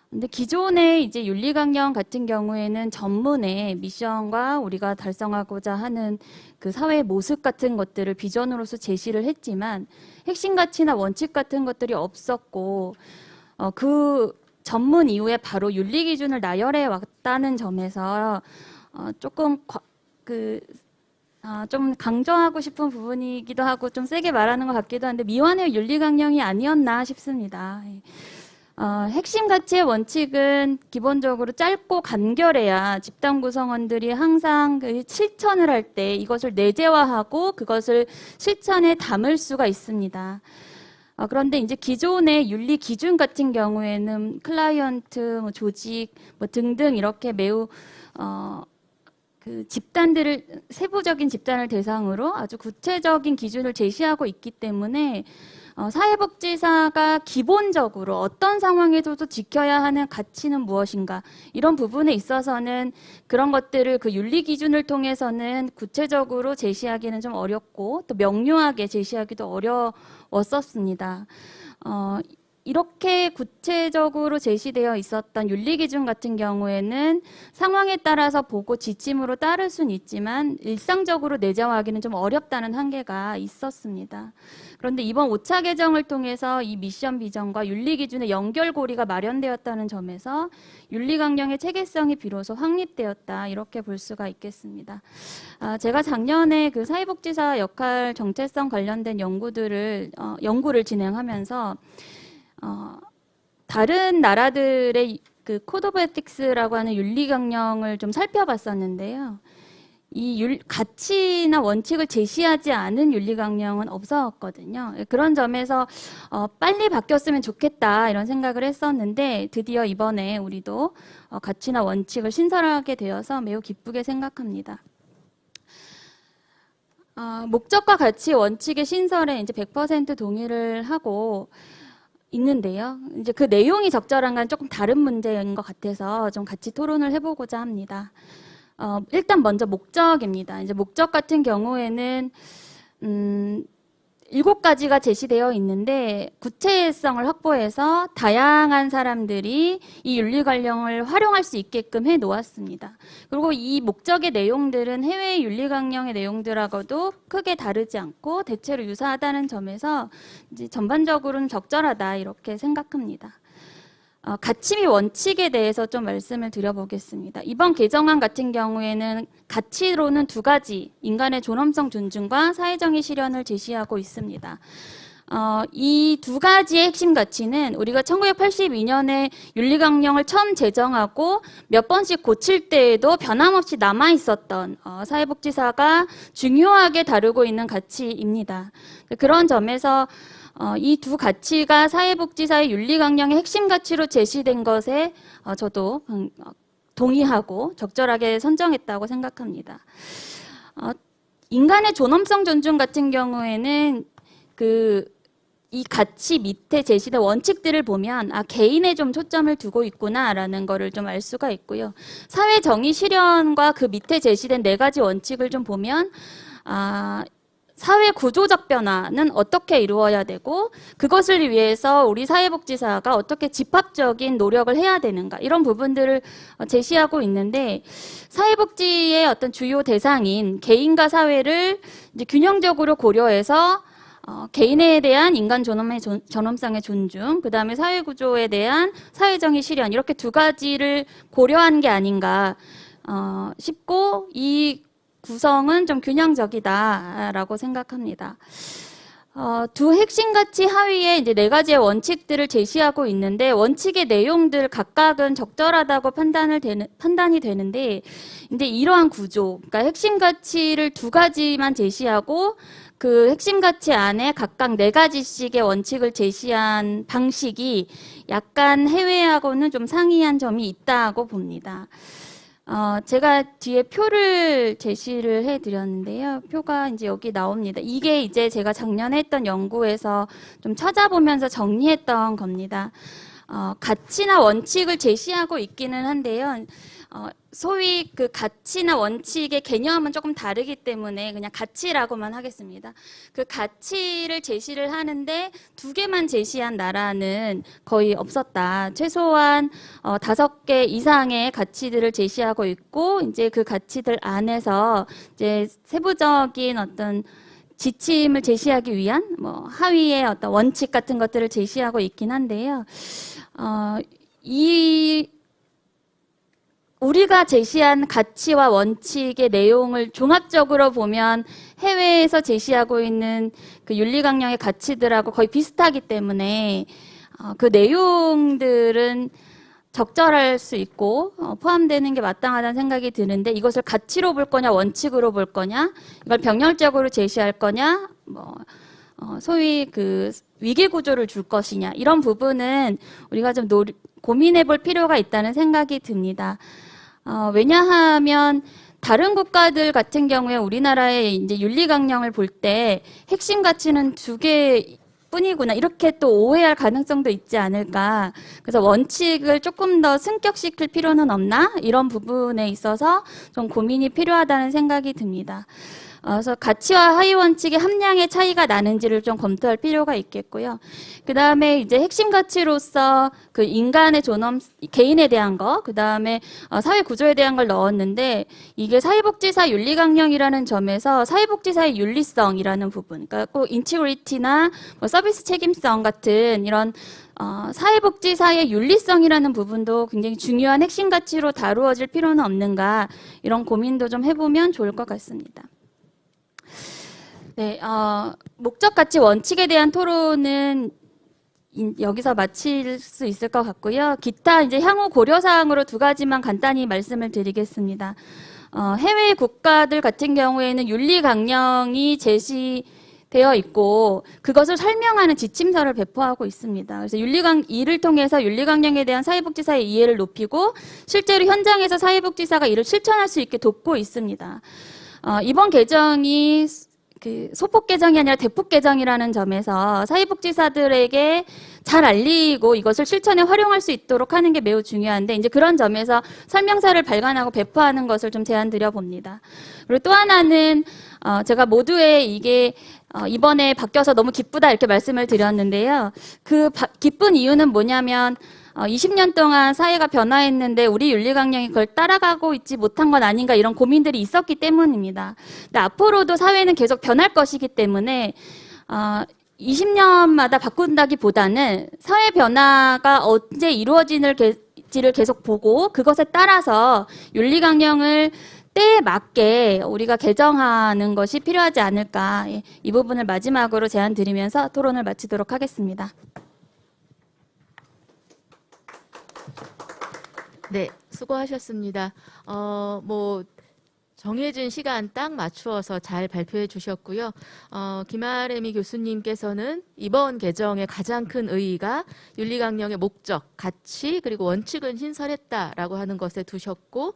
근데 기존의 이제 윤리강령 같은 경우에는 전문의 미션과 우리가 달성하고자 하는 그 사회의 모습 같은 것들을 비전으로서 제시를 했지만, 핵심 가치나 원칙 같은 것들이 없었고, 그 전문 이후에 바로 윤리 기준을 나열해 왔다는 점에서 조금 좀 강조하고 싶은 부분이기도 하고 좀 세게 말하는 것 같기도 한데, 미완의 윤리강령이 아니었나 싶습니다. 핵심 가치의 원칙은 기본적으로 짧고 간결해야 집단 구성원들이 항상 그 실천을 할 때 이것을 내재화하고 그것을 실천에 담을 수가 있습니다. 그런데 이제 기존의 윤리 기준 같은 경우에는 클라이언트, 뭐 조직, 뭐 등등 이렇게 매우 그 집단들을, 세부적인 집단을 대상으로 아주 구체적인 기준을 제시하고 있기 때문에 사회복지사가 기본적으로 어떤 상황에서도 지켜야 하는 가치는 무엇인가, 이런 부분에 있어서는 그런 것들을 그 윤리 기준을 통해서는 구체적으로 제시하기는 좀 어렵고, 또 명료하게 제시하기도 어려웠었습니다. 이렇게 구체적으로 제시되어 있었던 윤리 기준 같은 경우에는 상황에 따라서 보고 지침으로 따를 수는 있지만 일상적으로 내재화하기는 좀 어렵다는 한계가 있었습니다. 그런데 이번 5차 개정을 통해서 이 미션 비전과 윤리 기준의 연결고리가 마련되었다는 점에서 윤리강령의 체계성이 비로소 확립되었다, 이렇게 볼 수가 있겠습니다. 제가 작년에 그 사회복지사 역할 정체성 관련된 연구를 진행하면서 다른 나라들의 그 코드 오브 에틱스라고 하는 윤리강령을 좀 살펴봤었는데요. 이 가치나 원칙을 제시하지 않은 윤리강령은 없었거든요. 그런 점에서 빨리 바뀌었으면 좋겠다, 이런 생각을 했었는데, 드디어 이번에 우리도 가치나 원칙을 신설하게 되어서 매우 기쁘게 생각합니다. 목적과 가치, 원칙의 신설에 이제 100% 동의를 하고 있는데요. 이제 그 내용이 적절한 건 조금 다른 문제인 것 같아서 좀 같이 토론을 해보고자 합니다. 일단 먼저 목적입니다. 이제 목적 같은 경우에는 7가지가 제시되어 있는데, 구체성을 확보해서 다양한 사람들이 이 윤리강령을 활용할 수 있게끔 해 놓았습니다. 그리고 이 목적의 내용들은 해외 윤리강령의 내용들하고도 크게 다르지 않고 대체로 유사하다는 점에서 이제 전반적으로는 적절하다, 이렇게 생각합니다. 가치 및 원칙에 대해서 좀 말씀을 드려보겠습니다. 이번 개정안 같은 경우에는 가치로는 2가지, 인간의 존엄성 존중과 사회정의 실현을 제시하고 있습니다. 이 2가지의 핵심 가치는 우리가 1982년에 윤리강령을 처음 제정하고 몇 번씩 고칠 때에도 변함없이 남아있었던 사회복지사가 중요하게 다루고 있는 가치입니다. 그런 점에서 이 2 가치가 사회복지사의 윤리강령의 핵심 가치로 제시된 것에 저도 동의하고 적절하게 선정했다고 생각합니다. 인간의 존엄성 존중 같은 경우에는 이 가치 밑에 제시된 원칙들을 보면 개인에 좀 초점을 두고 있구나라는 거를 좀 알 수가 있고요. 사회 정의 실현과 그 밑에 제시된 4가지 원칙을 좀 보면 사회 구조적 변화는 어떻게 이루어야 되고, 그것을 위해서 우리 사회복지사가 어떻게 집합적인 노력을 해야 되는가, 이런 부분들을 제시하고 있는데, 사회복지의 어떤 주요 대상인 개인과 사회를 이제 균형적으로 고려해서 개인에 대한 인간 존엄성의 존중, 그 다음에 사회구조에 대한 사회정의 실현, 이렇게 두 가지를 고려한 게 아닌가 싶고, 이 구성은 좀 균형적이다라고 생각합니다. 두 핵심 가치 하위에 이제 4가지의 원칙들을 제시하고 있는데, 원칙의 내용들 각각은 적절하다고 판단이 되는데, 이제 이러한 구조, 그러니까 핵심 가치를 2가지만 제시하고 그 핵심 가치 안에 각각 4가지씩의 원칙을 제시한 방식이 약간 해외하고는 좀 상이한 점이 있다고 봅니다. 제가 뒤에 표를 제시를 해드렸는데요. 표가 이제 여기 나옵니다. 이게 이제 제가 작년에 했던 연구에서 좀 찾아보면서 정리했던 겁니다. 가치나 원칙을 제시하고 있기는 한데요. 소위 그 가치나 원칙의 개념은 조금 다르기 때문에 그냥 가치라고만 하겠습니다. 그 가치를 제시를 하는데 2개만 제시한 나라는 거의 없었다. 최소한 5개 이상의 가치들을 제시하고 있고, 이제 그 가치들 안에서 이제 세부적인 어떤 지침을 제시하기 위한 하위의 어떤 원칙 같은 것들을 제시하고 있긴 한데요. 우리가 제시한 가치와 원칙의 내용을 종합적으로 보면 해외에서 제시하고 있는 그 윤리강령의 가치들하고 거의 비슷하기 때문에 그 내용들은 적절할 수 있고 포함되는 게 마땅하다는 생각이 드는데, 이것을 가치로 볼 거냐 원칙으로 볼 거냐, 이걸 병렬적으로 제시할 거냐, 소위 그 위계 구조를 줄 것이냐, 이런 부분은 우리가 좀 고민해 볼 필요가 있다는 생각이 듭니다. 왜냐하면 다른 국가들 같은 경우에 우리나라의 이제 윤리강령을 볼 때 핵심 가치는 2개뿐이구나, 이렇게 또 오해할 가능성도 있지 않을까. 그래서 원칙을 조금 더 승격시킬 필요는 없나, 이런 부분에 있어서 좀 고민이 필요하다는 생각이 듭니다. 그래서 가치와 하위 원칙의 함량의 차이가 나는지를 좀 검토할 필요가 있겠고요. 그 다음에 이제 핵심 가치로서 그 인간의 존엄, 개인에 대한 거, 그 다음에 사회 구조에 대한 걸 넣었는데, 이게 사회복지사 윤리강령이라는 점에서 사회복지사의 윤리성이라는 부분, 그러니까 꼭 인티그리티나 서비스 책임성 같은 이런 사회복지사의 윤리성이라는 부분도 굉장히 중요한 핵심 가치로 다루어질 필요는 없는가, 이런 고민도 좀 해보면 좋을 것 같습니다. 네, 목적 가치 원칙에 대한 토론은 여기서 마칠 수 있을 것 같고요. 기타 이제 향후 고려사항으로 2가지만 간단히 말씀을 드리겠습니다. 해외 국가들 같은 경우에는 윤리강령이 제시되어 있고 그것을 설명하는 지침서를 배포하고 있습니다. 그래서 이를 통해서 윤리강령에 대한 사회복지사의 이해를 높이고 실제로 현장에서 사회복지사가 이를 실천할 수 있게 돕고 있습니다. 이번 개정이 그 소폭 개정이 아니라 대폭 개정이라는 점에서 사회복지사들에게 잘 알리고 이것을 실천에 활용할 수 있도록 하는 게 매우 중요한데, 이제 그런 점에서 설명서를 발간하고 배포하는 것을 좀 제안드려 봅니다. 그리고 또 하나는 제가 모두에 이게 이번에 바뀌어서 너무 기쁘다 이렇게 말씀을 드렸는데요. 그 기쁜 이유는 뭐냐면 20년 동안 사회가 변화했는데 우리 윤리강령이 그걸 따라가고 있지 못한 건 아닌가, 이런 고민들이 있었기 때문입니다. 근데 앞으로도 사회는 계속 변할 것이기 때문에 20년마다 바꾼다기보다는 사회 변화가 언제 이루어지는지를 계속 보고 그것에 따라서 윤리강령을 때에 맞게 우리가 개정하는 것이 필요하지 않을까, 이 부분을 마지막으로 제안 드리면서 토론을 마치도록 하겠습니다. 네, 수고하셨습니다. 정해진 시간 딱 맞추어서 잘 발표해 주셨고요. 김아래미 교수님께서는 이번 개정의 가장 큰 의의가 윤리강령의 목적, 가치, 그리고 원칙은 신설했다라고 하는 것에 두셨고,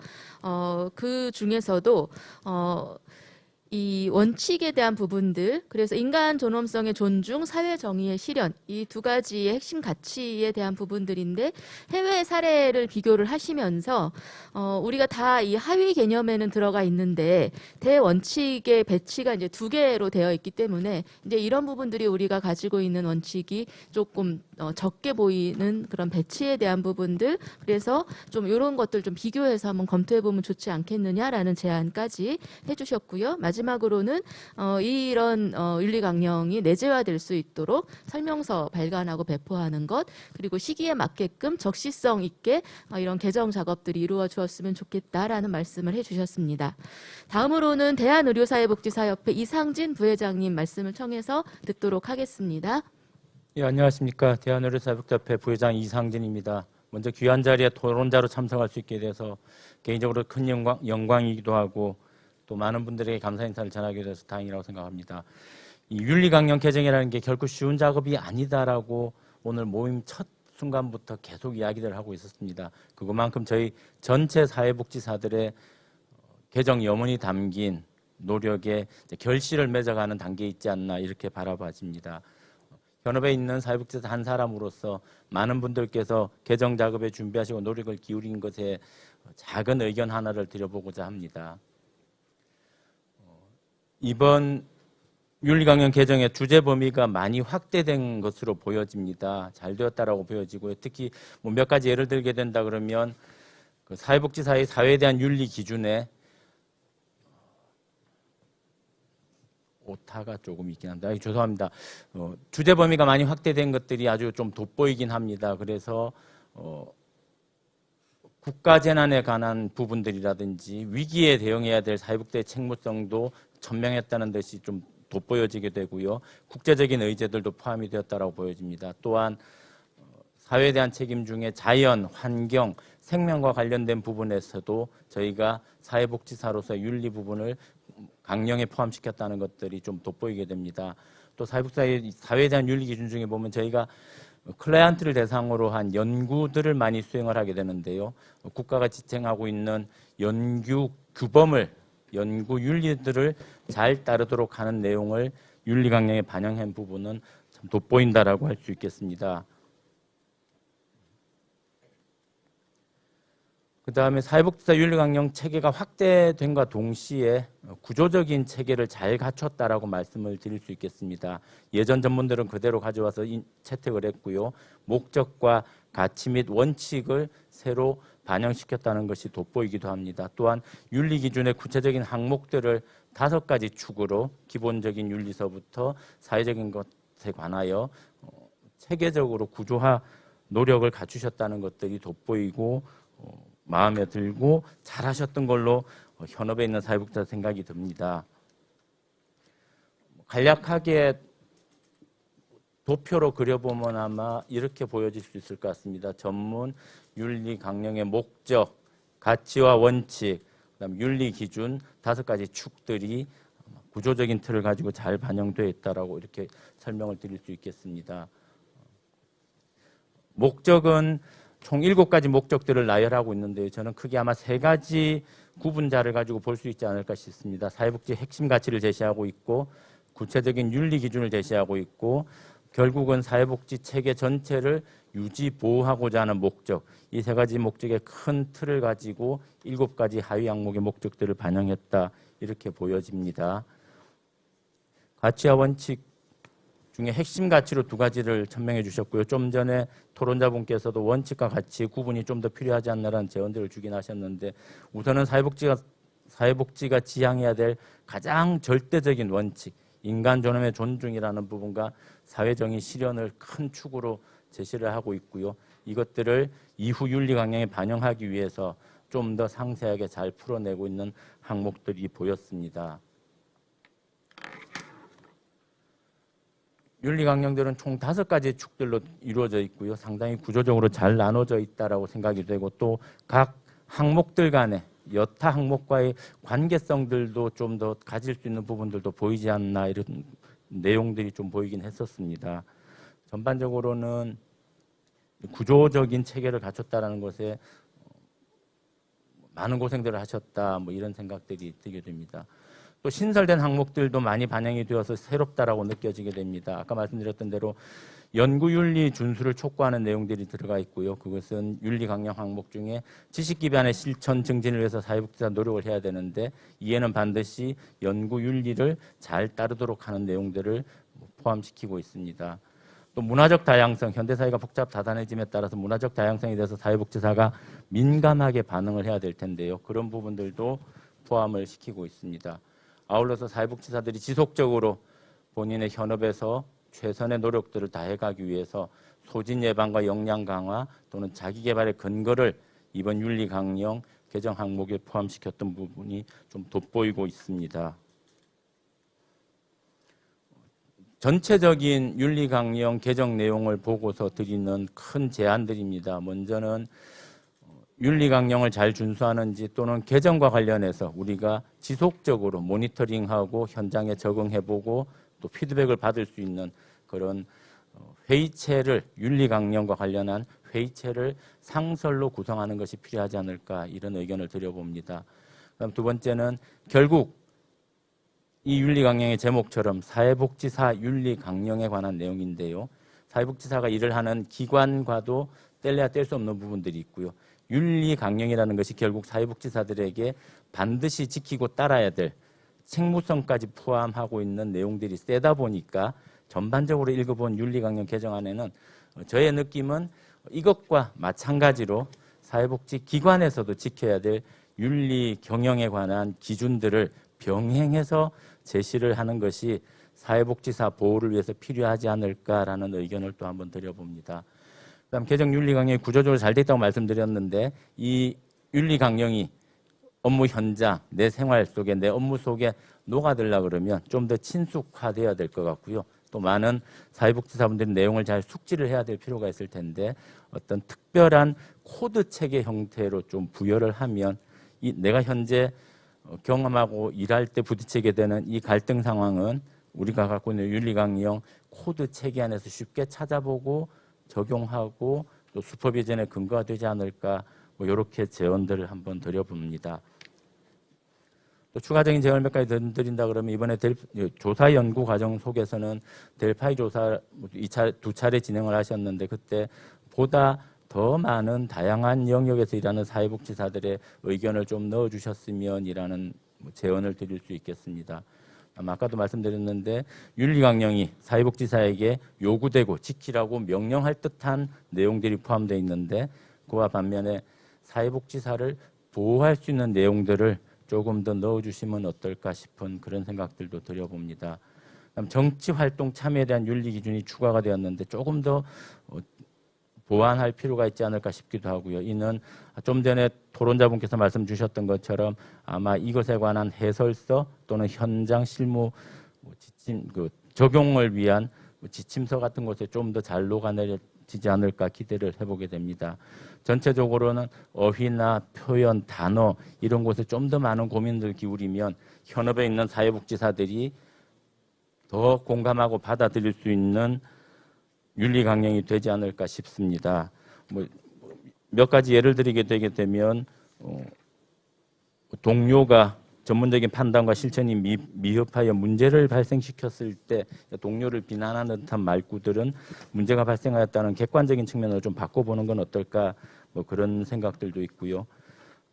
그 중에서도 이 원칙에 대한 부분들, 그래서 인간 존엄성의 존중, 사회 정의의 실현, 이 2가지의 핵심 가치에 대한 부분들인데, 해외 사례를 비교를 하시면서 우리가 다 이 하위 개념에는 들어가 있는데 대원칙의 배치가 이제 2개로 되어 있기 때문에 이제 이런 부분들이 우리가 가지고 있는 원칙이 조금 적게 보이는 그런 배치에 대한 부분들, 그래서 좀 이런 것들 좀 비교해서 한번 검토해 보면 좋지 않겠느냐라는 제안까지 해주셨고요. 마지막 마지막으로는 이런 윤리 강령이 내재화될 수 있도록 설명서 발간하고 배포하는 것, 그리고 시기에 맞게끔 적시성 있게 이런 개정 작업들이 이루어 주었으면 좋겠다라는 말씀을 해주셨습니다. 다음으로는 대한의료사회복지사협회 이상진 부회장님 말씀을 청해서 듣도록 하겠습니다. 예, 안녕하십니까. 대한의료사회복지협회 부회장 이상진입니다. 먼저 귀한 자리에 토론자로 참석할 수 있게 돼서 개인적으로 큰 영광이기도 하고 또 많은 분들에게 감사 인사를 전하게 돼서 다행이라고 생각합니다. 이 윤리강령 개정이라는 게 결코 쉬운 작업이 아니다라고 오늘 모임 첫 순간부터 계속 이야기를 하고 있었습니다. 그것만큼 저희 전체 사회복지사들의 개정 염원이 담긴 노력에 결실을 맺어가는 단계에 있지 않나 이렇게 바라봐집니다. 현업에 있는 사회복지사 한 사람으로서 많은 분들께서 개정 작업에 준비하시고 노력을 기울인 것에 작은 의견 하나를 드려보고자 합니다. 이번 윤리강령 개정의 주제 범위가 많이 확대된 것으로 보여집니다. 잘 되었다라고 보여지고요. 특히 몇 가지 예를 들게 된다 그러면 그 사회복지사의 사회에 대한 윤리 기준에 오타가 조금 있긴 합니다. 죄송합니다. 주제 범위가 많이 확대된 것들이 아주 좀 돋보이긴 합니다. 그래서 국가재난에 관한 부분들이라든지 위기에 대응해야 될 사회복지의 책무성도 천명했다는 것이 좀 돋보여지게 되고요. 국제적인 의제들도 포함이 되었다고 보여집니다. 또한 사회에 대한 책임 중에 자연, 환경, 생명과 관련된 부분에서도 저희가 사회복지사로서 윤리 부분을 강령에 포함시켰다는 것들이 좀 돋보이게 됩니다. 또 사회에 대한 윤리 기준 중에 보면 저희가 클라이언트를 대상으로 한 연구들을 많이 수행을 하게 되는데요. 국가가 지탱하고 있는 연구 규범을, 연구 윤리들을 잘 따르도록 하는 내용을 윤리 강령에 반영한 부분은 참 돋보인다라고 할 수 있겠습니다. 그 다음에 사회복지사 윤리강령 체계가 확대된과 동시에 구조적인 체계를 잘 갖췄다라고 말씀을 드릴 수 있겠습니다. 예전 전문들은 그대로 가져와서 채택을 했고요. 목적과 가치 및 원칙을 새로 반영시켰다는 것이 돋보이기도 합니다. 또한 윤리 기준의 구체적인 항목들을 5가지 축으로 기본적인 윤리서부터 사회적인 것에 관하여 체계적으로 구조화 노력을 갖추셨다는 것들이 돋보이고 마음에 들고 잘하셨던 걸로 현업에 있는 사회복지사 생각이 듭니다. 간략하게 도표로 그려보면 아마 이렇게 보여질 수 있을 것 같습니다. 전문 윤리 강령의 목적, 가치와 원칙, 그다음 윤리 기준 5가지 축들이 구조적인 틀을 가지고 잘 반영되어 있다라고 이렇게 설명을 드릴 수 있겠습니다. 목적은 총 7가지 목적들을 나열하고 있는데요. 저는 크게 아마 3가지 구분자를 가지고 볼 수 있지 않을까 싶습니다. 사회복지 핵심 가치를 제시하고 있고 구체적인 윤리 기준을 제시하고 있고 결국은 사회복지 체계 전체를 유지 보호하고자 하는 목적, 이 3가지 목적의 큰 틀을 가지고 7가지 하위 항목의 목적들을 반영했다 이렇게 보여집니다. 가치와 원칙 중에 핵심 가치로 2가지를 천명해 주셨고요. 좀 전에 토론자분께서도 원칙과 가치 구분이 좀 더 필요하지 않나라는 제언들을 주긴 하셨는데 우선은 사회복지가 지향해야 될 가장 절대적인 원칙, 인간 존엄의 존중이라는 부분과 사회정의 실현을 큰 축으로 제시를 하고 있고요. 이것들을 이후 윤리 강령에 반영하기 위해서 좀 더 상세하게 잘 풀어내고 있는 항목들이 보였습니다. 윤리 강령들은 총 5가지 축들로 이루어져 있고요. 상당히 구조적으로 잘 나눠져 있다라고 생각이 되고 또 각 항목들 간에 여타 항목과의 관계성들도 좀 더 가질 수 있는 부분들도 보이지 않나 이런 내용들이 좀 보이긴 했었습니다. 전반적으로는 구조적인 체계를 갖췄다라는 것에 많은 고생들을 하셨다 이런 생각들이 들게 됩니다. 또 신설된 항목들도 많이 반영이 되어서 새롭다라고 느껴지게 됩니다. 아까 말씀드렸던 대로 연구윤리 준수를 촉구하는 내용들이 들어가 있고요. 그것은 윤리 강령 항목 중에 지식 기반의 실천 증진을 위해서 사회복지사 노력을 해야 되는데 이에는 반드시 연구윤리를 잘 따르도록 하는 내용들을 포함시키고 있습니다. 또 문화적 다양성, 현대사회가 복잡 다단해짐에 따라서 문화적 다양성에 대해서 사회복지사가 민감하게 반응을 해야 될 텐데요. 그런 부분들도 포함을 시키고 있습니다. 아울러서 사회복지사들이 지속적으로 본인의 현업에서 최선의 노력들을 다해가기 위해서 소진 예방과 역량 강화 또는 자기 개발의 근거를 이번 윤리 강령 개정 항목에 포함시켰던 부분이 좀 돋보이고 있습니다. 전체적인 윤리 강령 개정 내용을 보고서 드리는 큰 제안들입니다. 먼저는 윤리 강령을 잘 준수하는지 또는 개정과 관련해서 우리가 지속적으로 모니터링하고 현장에 적응해보고 또 피드백을 받을 수 있는 그런 회의체를 윤리 강령과 관련한 회의체를 상설로 구성하는 것이 필요하지 않을까 이런 의견을 드려봅니다. 그다음 두 번째는 결국 이 윤리 강령의 제목처럼 사회복지사 윤리 강령에 관한 내용인데요. 사회복지사가 일을 하는 기관과도 뗄래야 뗄 수 없는 부분들이 있고요. 윤리 강령이라는 것이 결국 사회복지사들에게 반드시 지키고 따라야 될 책무성까지 포함하고 있는 내용들이 세다 보니까 전반적으로 읽어본 윤리 강령 개정안에는 저의 느낌은 이것과 마찬가지로 사회복지 기관에서도 지켜야 될 윤리 경영에 관한 기준들을 병행해서 제시를 하는 것이 사회복지사 보호를 위해서 필요하지 않을까라는 의견을 또 한번 드려봅니다. 그다음 개정 윤리 강령이 구조적으로 잘 됐다고 말씀드렸는데 이 윤리 강령이 업무 현장, 내 생활 속에 내 업무 속에 녹아들려고 그러면 좀 더 친숙화되어야 될 것 같고요. 또 많은 사회복지사분들이 내용을 잘 숙지를 해야 될 필요가 있을 텐데 어떤 특별한 코드 체계 형태로 좀 부여를 하면 내가 현재 경험하고 일할 때 부딪히게 되는 이 갈등 상황은 우리가 갖고 있는 윤리강령 코드 체계 안에서 쉽게 찾아보고 적용하고 또 슈퍼비전의 근거가 되지 않을까 뭐 이렇게 제언들을 한번 드려봅니다. 또 추가적인 제언을 몇 가지 드린다 그러면 이번에 조사 연구 과정 속에서는 델파이 조사 두 차례 진행을 하셨는데 그때 보다 더 많은 다양한 영역에서 일하는 사회복지사들의 의견을 좀 넣어주셨으면이라는 제언을 드릴 수 있겠습니다. 아까도 말씀드렸는데 윤리강령이 사회복지사에게 요구되고 지키라고 명령할 듯한 내용들이 포함되어 있는데 그와 반면에 사회복지사를 보호할 수 있는 내용들을 조금 더 넣어주시면 어떨까 싶은 그런 생각들도 드려봅니다. 정치활동 참여에 대한 윤리 기준이 추가가 되었는데 조금 더 보완할 필요가 있지 않을까 싶기도 하고요. 이는 좀 전에 토론자분께서 말씀 주셨던 것처럼 아마 이것에 관한 해설서 또는 현장 실무 지침, 적용을 위한 지침서 같은 것에 좀 더 잘 녹아내리지 않을까 기대를 해보게 됩니다. 전체적으로는 어휘나 표현, 단어 이런 곳에 좀 더 많은 고민을 기울이면 현업에 있는 사회복지사들이 더 공감하고 받아들일 수 있는 윤리 강령이 되지 않을까 싶습니다. 몇 가지 예를 들게 되게 되면 동료가 전문적인 판단과 실천이 미흡하여 문제를 발생시켰을 때 동료를 비난하는 듯한 말구들은 문제가 발생하였다는 객관적인 측면으로 좀 바꿔보는 건 어떨까 그런 생각들도 있고요.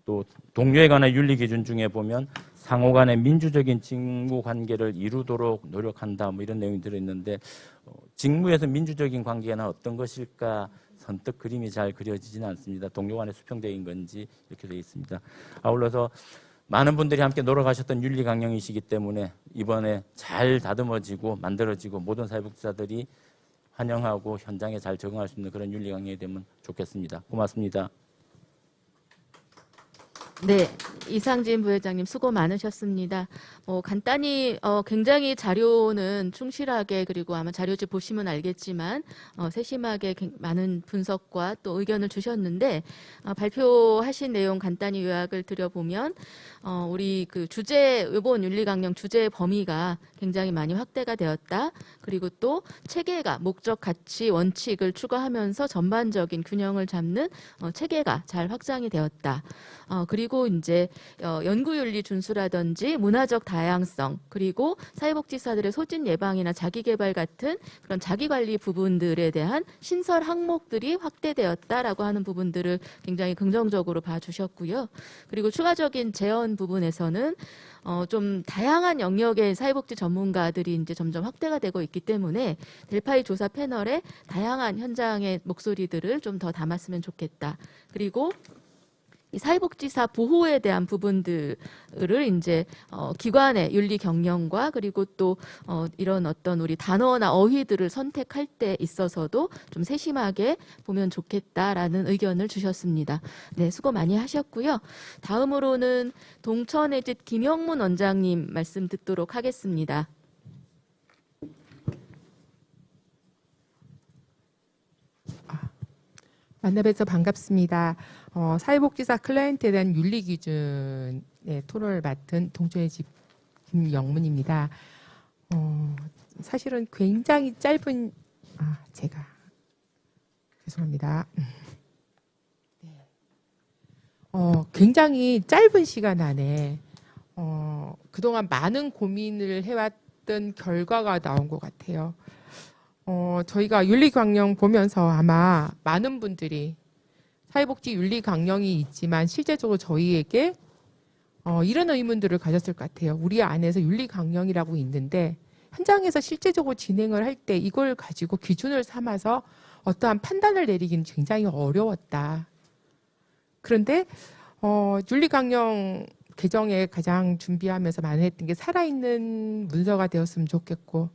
또 동료에 관한 윤리 기준 중에 보면 상호 간의 민주적인 직무 관계를 이루도록 노력한다 이런 내용이 들어있는데 직무에서 민주적인 관계는 어떤 것일까 선뜻 그림이 잘 그려지지는 않습니다. 동료 간의 수평적인 건지 이렇게 되어 있습니다. 아울러서 많은 분들이 함께 노력하셨던 윤리 강령이시기 때문에 이번에 잘 다듬어지고 만들어지고 모든 사회복지사들이 환영하고 현장에 잘 적응할 수 있는 그런 윤리 강령이 되면 좋겠습니다. 고맙습니다. 네, 이상진 부회장님 수고 많으셨습니다. 간단히 굉장히 자료는 충실하게 그리고 아마 자료집 보시면 알겠지만 세심하게 많은 분석과 또 의견을 주셨는데 발표하신 내용 간단히 요약을 드려보면 우리 그 주제 이번 윤리강령 주제의 범위가 굉장히 많이 확대가 되었다. 그리고 또 체계가 목적, 가치, 원칙을 추가하면서 전반적인 균형을 잡는 체계가 잘 확장이 되었다. 그리고 이제 연구윤리 준수라든지 문화적 다양성 그리고 사회복지사들의 소진 예방이나 자기개발 같은 그런 자기관리 부분들에 대한 신설 항목들이 확대되었다라고 하는 부분들을 굉장히 긍정적으로 봐주셨고요. 그리고 추가적인 제언 부분에서는 좀 다양한 영역의 사회복지 전문가들이 이제 점점 확대가 되고 있기 때문에 델파이 조사 패널에 다양한 현장의 목소리들을 좀 더 담았으면 좋겠다. 그리고 이 사회복지사 보호에 대한 부분들을 이제 기관의 윤리 경영과 그리고 또 이런 어떤 우리 단어나 어휘들을 선택할 때 있어서도 좀 세심하게 보면 좋겠다라는 의견을 주셨습니다. 네, 수고 많이 하셨고요. 다음으로는 동천의 집 김영문 원장님 말씀 듣도록 하겠습니다. 만나뵈서 반갑습니다. 사회복지사 클라이언트에 대한 윤리 기준의 토론을 맡은 동천의 집 김영문입니다. 사실은 굉장히 짧은 제가 죄송합니다. 네. 굉장히 짧은 시간 안에 그동안 많은 고민을 해왔던 결과가 나온 것 같아요. 저희가 윤리강령 보면서 아마 많은 분들이 사회복지 윤리강령이 있지만 실제적으로 저희에게 이런 의문들을 가졌을 것 같아요. 우리 안에서 윤리강령이라고 있는데 현장에서 실제적으로 진행을 할 때 이걸 가지고 기준을 삼아서 어떠한 판단을 내리기는 굉장히 어려웠다. 그런데 윤리강령 개정에 가장 준비하면서 많이 했던 게 살아있는 문서가 되었으면 좋겠고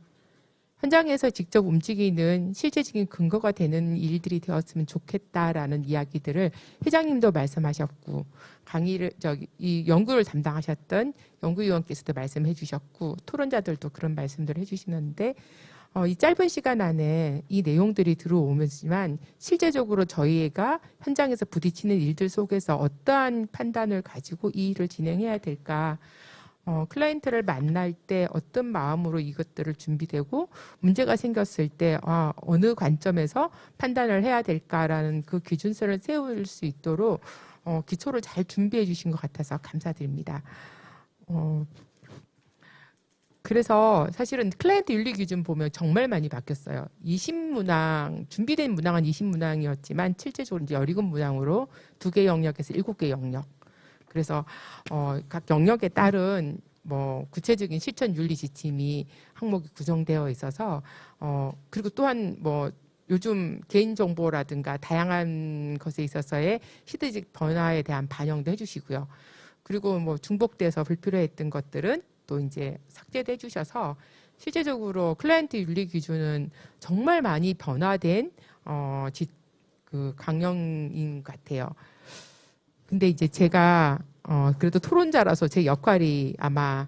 현장에서 직접 움직이는 실제적인 근거가 되는 일들이 되었으면 좋겠다라는 이야기들을 회장님도 말씀하셨고 이 연구를 담당하셨던 연구위원께서도 말씀해 주셨고 토론자들도 그런 말씀들을 해주시는데 이 짧은 시간 안에 이 내용들이 들어오지만 실제적으로 저희가 현장에서 부딪히는 일들 속에서 어떠한 판단을 가지고 이 일을 진행해야 될까 클라이언트를 만날 때 어떤 마음으로 이것들을 준비되고 문제가 생겼을 때 어느 관점에서 판단을 해야 될까라는 그 기준선을 세울 수 있도록 기초를 잘 준비해 주신 것 같아서 감사드립니다. 그래서 사실은 클라이언트 윤리 기준 보면 정말 많이 바뀌었어요. 20문항, 준비된 문항은 20문항이었지만 실제적으로 이제 17문항으로 2개 영역에서 7개 영역. 그래서 각 영역에 따른 구체적인 실천 윤리 지침이 항목이 구성되어 있어서 그리고 또한 요즘 개인 정보라든가 다양한 것에 있어서의 시대적 변화에 대한 반영도 해주시고요. 그리고 중복돼서 불필요했던 것들은 또 이제 삭제도 해주셔서 실제적으로 클라이언트 윤리 기준은 정말 많이 변화된 그 강령인 것 같아요. 근데 이제 제가 그래도 토론자라서 제 역할이 아마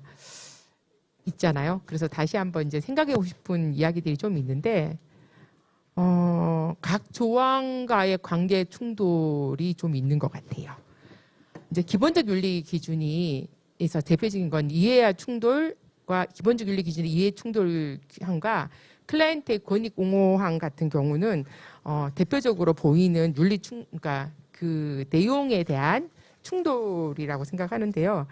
있잖아요. 그래서 다시 한번 이제 생각해보고 싶은 이야기들이 좀 있는데 각 조항과의 관계 충돌이 좀 있는 것 같아요. 이제 기본적 윤리 기준이에서 대표적인 건 이해와 충돌과 기본적 윤리 기준의 이해 충돌항과 클라이언트의 권익 옹호항 같은 경우는 대표적으로 보이는 그러니까 그 내용에 대한 충돌이라고 생각하는데요.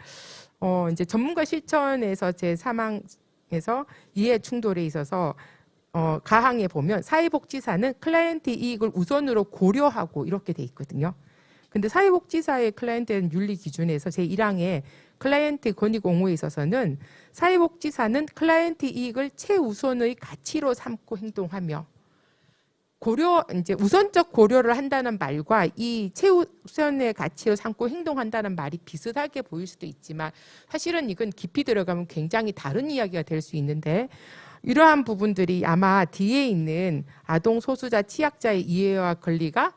이제 전문가 실천에서 제3항에서 이해 충돌에 있어서 가항에 보면 사회복지사는 클라이언트 이익을 우선으로 고려하고 이렇게 돼 있거든요. 근데 사회복지사의 클라이언트 윤리 기준에서 제1항에 클라이언트 권익 옹호에 있어서는 사회복지사는 클라이언트 이익을 최우선의 가치로 삼고 행동하며 이제 우선적 고려를 한다는 말과 이 최우선의 가치로 삼고 행동한다는 말이 비슷하게 보일 수도 있지만 사실은 이건 깊이 들어가면 굉장히 다른 이야기가 될 수 있는데 이러한 부분들이 아마 뒤에 있는 아동 소수자 취약자의 이해와 권리가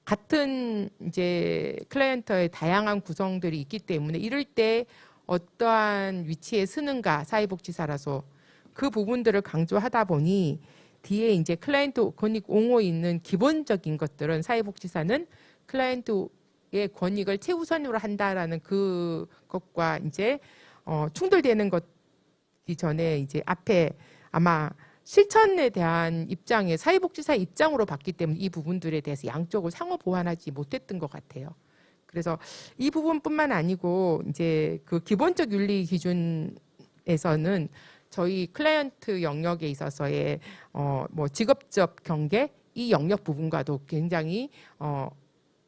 같은 이제 클라이언트의 다양한 구성들이 있기 때문에 이럴 때 어떠한 위치에 서는가 사회복지사라서 그 부분들을 강조하다 보니 뒤에 이제 클라이언트 권익 옹호에 있는 기본적인 것들은 사회복지사는 클라이언트의 권익을 최우선으로 한다라는 그것과 이제 충돌되는 것이 전에 이제 앞에 아마 실천에 대한 입장에 사회복지사 입장으로 봤기 때문에 이 부분들에 대해서 양쪽을 상호 보완하지 못했던 것 같아요. 그래서 이 부분뿐만 아니고 이제 그 기본적 윤리 기준에서는 저희 클라이언트 영역에 있어서의 직업적 경계 이 영역 부분과도 굉장히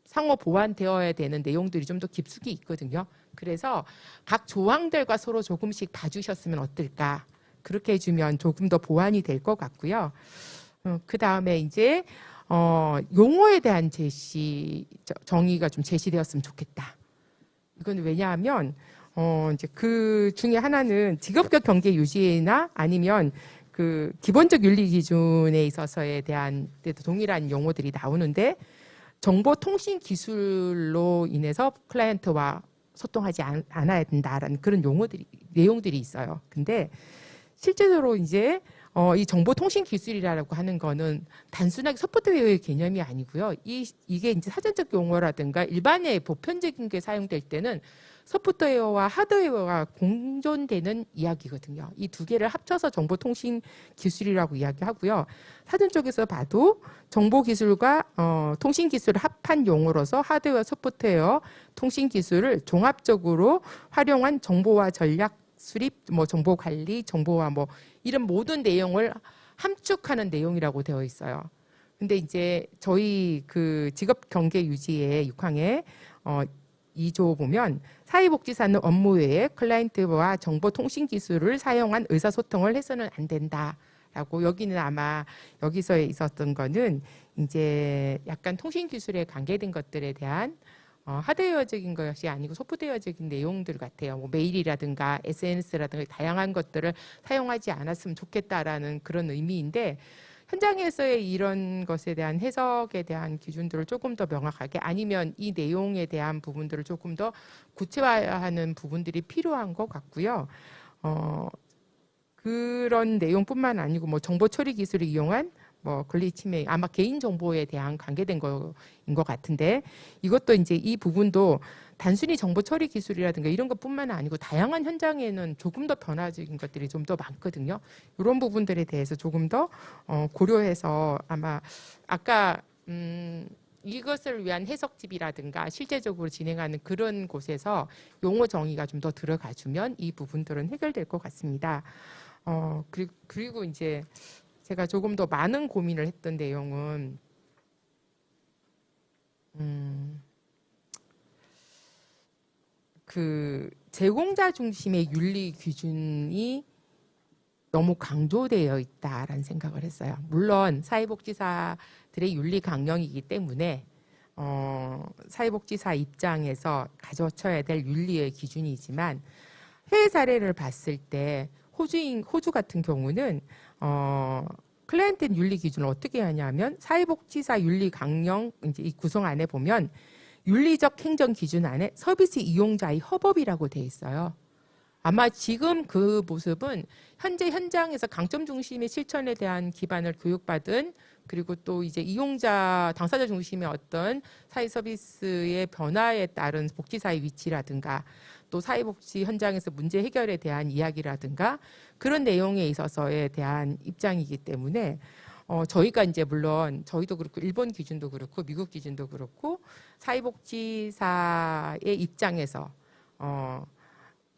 상호 보완되어야 되는 내용들이 좀 더 깊숙이 있거든요. 그래서 각 조항들과 서로 조금씩 봐주셨으면 어떨까? 그렇게 해주면 조금 더 보완이 될 것 같고요. 그 다음에 이제 용어에 대한 정의가 좀 제시되었으면 좋겠다. 이건 왜냐하면 이제 그 중에 하나는 직업적 경계 유지나 아니면 그 기본적 윤리 기준에 있어서에 대한 때도 동일한 용어들이 나오는데 정보통신 기술로 인해서 클라이언트와 소통하지 않아야 된다라는 그런 내용들이 있어요. 근데 실제로 이제 이 정보통신 기술이라고 하는 거는 단순하게 소프트웨어의 개념이 아니고요. 이게 이제 사전적 용어라든가 일반의 보편적인 게 사용될 때는 소프트웨어와 하드웨어가 공존되는 이야기거든요. 이 두 개를 합쳐서 정보통신 기술이라고 이야기하고요. 사전 쪽에서 봐도 정보기술과 통신기술을 합한 용어로서 하드웨어, 소프트웨어, 통신기술을 종합적으로 활용한 정보와 전략 수립, 정보 관리, 정보와 이런 모든 내용을 함축하는 내용이라고 되어 있어요. 근데 이제 저희 그 직업 경계 유지의 6항에 2조 보면 사회복지사는 업무 외에 클라이언트와 정보통신 기술을 사용한 의사소통을 해서는 안 된다라고 여기는 아마 여기서 있었던 거는 이제 약간 통신 기술에 관계된 것들에 대한 하드웨어적인 것이 아니고 소프트웨어적인 내용들 같아요. 메일이라든가 SNS라든가 다양한 것들을 사용하지 않았으면 좋겠다라는 그런 의미인데 현장에서의 이런 것에 대한 해석에 대한 기준들을 조금 더 명확하게 아니면 이 내용에 대한 부분들을 조금 더 구체화하는 부분들이 필요한 것 같고요. 그런 내용뿐만 아니고 정보 처리 기술을 이용한 권리 침해 아마 개인 정보에 대한 관계된 거인 것 같은데 이것도 이제 이 부분도 단순히 정보 처리 기술이라든가 이런 것뿐만 아니고 다양한 현장에는 조금 더 변화적인 것들이 좀 더 많거든요. 이런 부분들에 대해서 조금 더 고려해서 아마 아까 이것을 위한 해석집이라든가 실제적으로 진행하는 그런 곳에서 용어 정의가 좀 더 들어가주면 이 부분들은 해결될 것 같습니다. 그리고 이제 제가 조금 더 많은 고민을 했던 내용은 그 제공자 중심의 윤리 기준이 너무 강조되어 있다라는 생각을 했어요. 물론 사회복지사들의 윤리 강령이기 때문에 사회복지사 입장에서 가져쳐야 될 윤리의 기준이지만 해외 사례를 봤을 때 호주 같은 경우는 클라이언트 윤리 기준을 어떻게 하냐면 사회복지사 윤리 강령 이제 이 구성 안에 보면 윤리적 행정 기준 안에 서비스 이용자의 협업이라고 돼 있어요. 아마 지금 그 모습은 현재 현장에서 강점 중심의 실천에 대한 기반을 교육받은 그리고 또 이제 이용자 당사자 중심의 어떤 사회 서비스의 변화에 따른 복지사의 위치라든가 또 사회복지 현장에서 문제 해결에 대한 이야기라든가 그런 내용에 있어서에 대한 입장이기 때문에 저희가 이제 물론 저희도 그렇고 일본 기준도 그렇고 미국 기준도 그렇고 사회복지사의 입장에서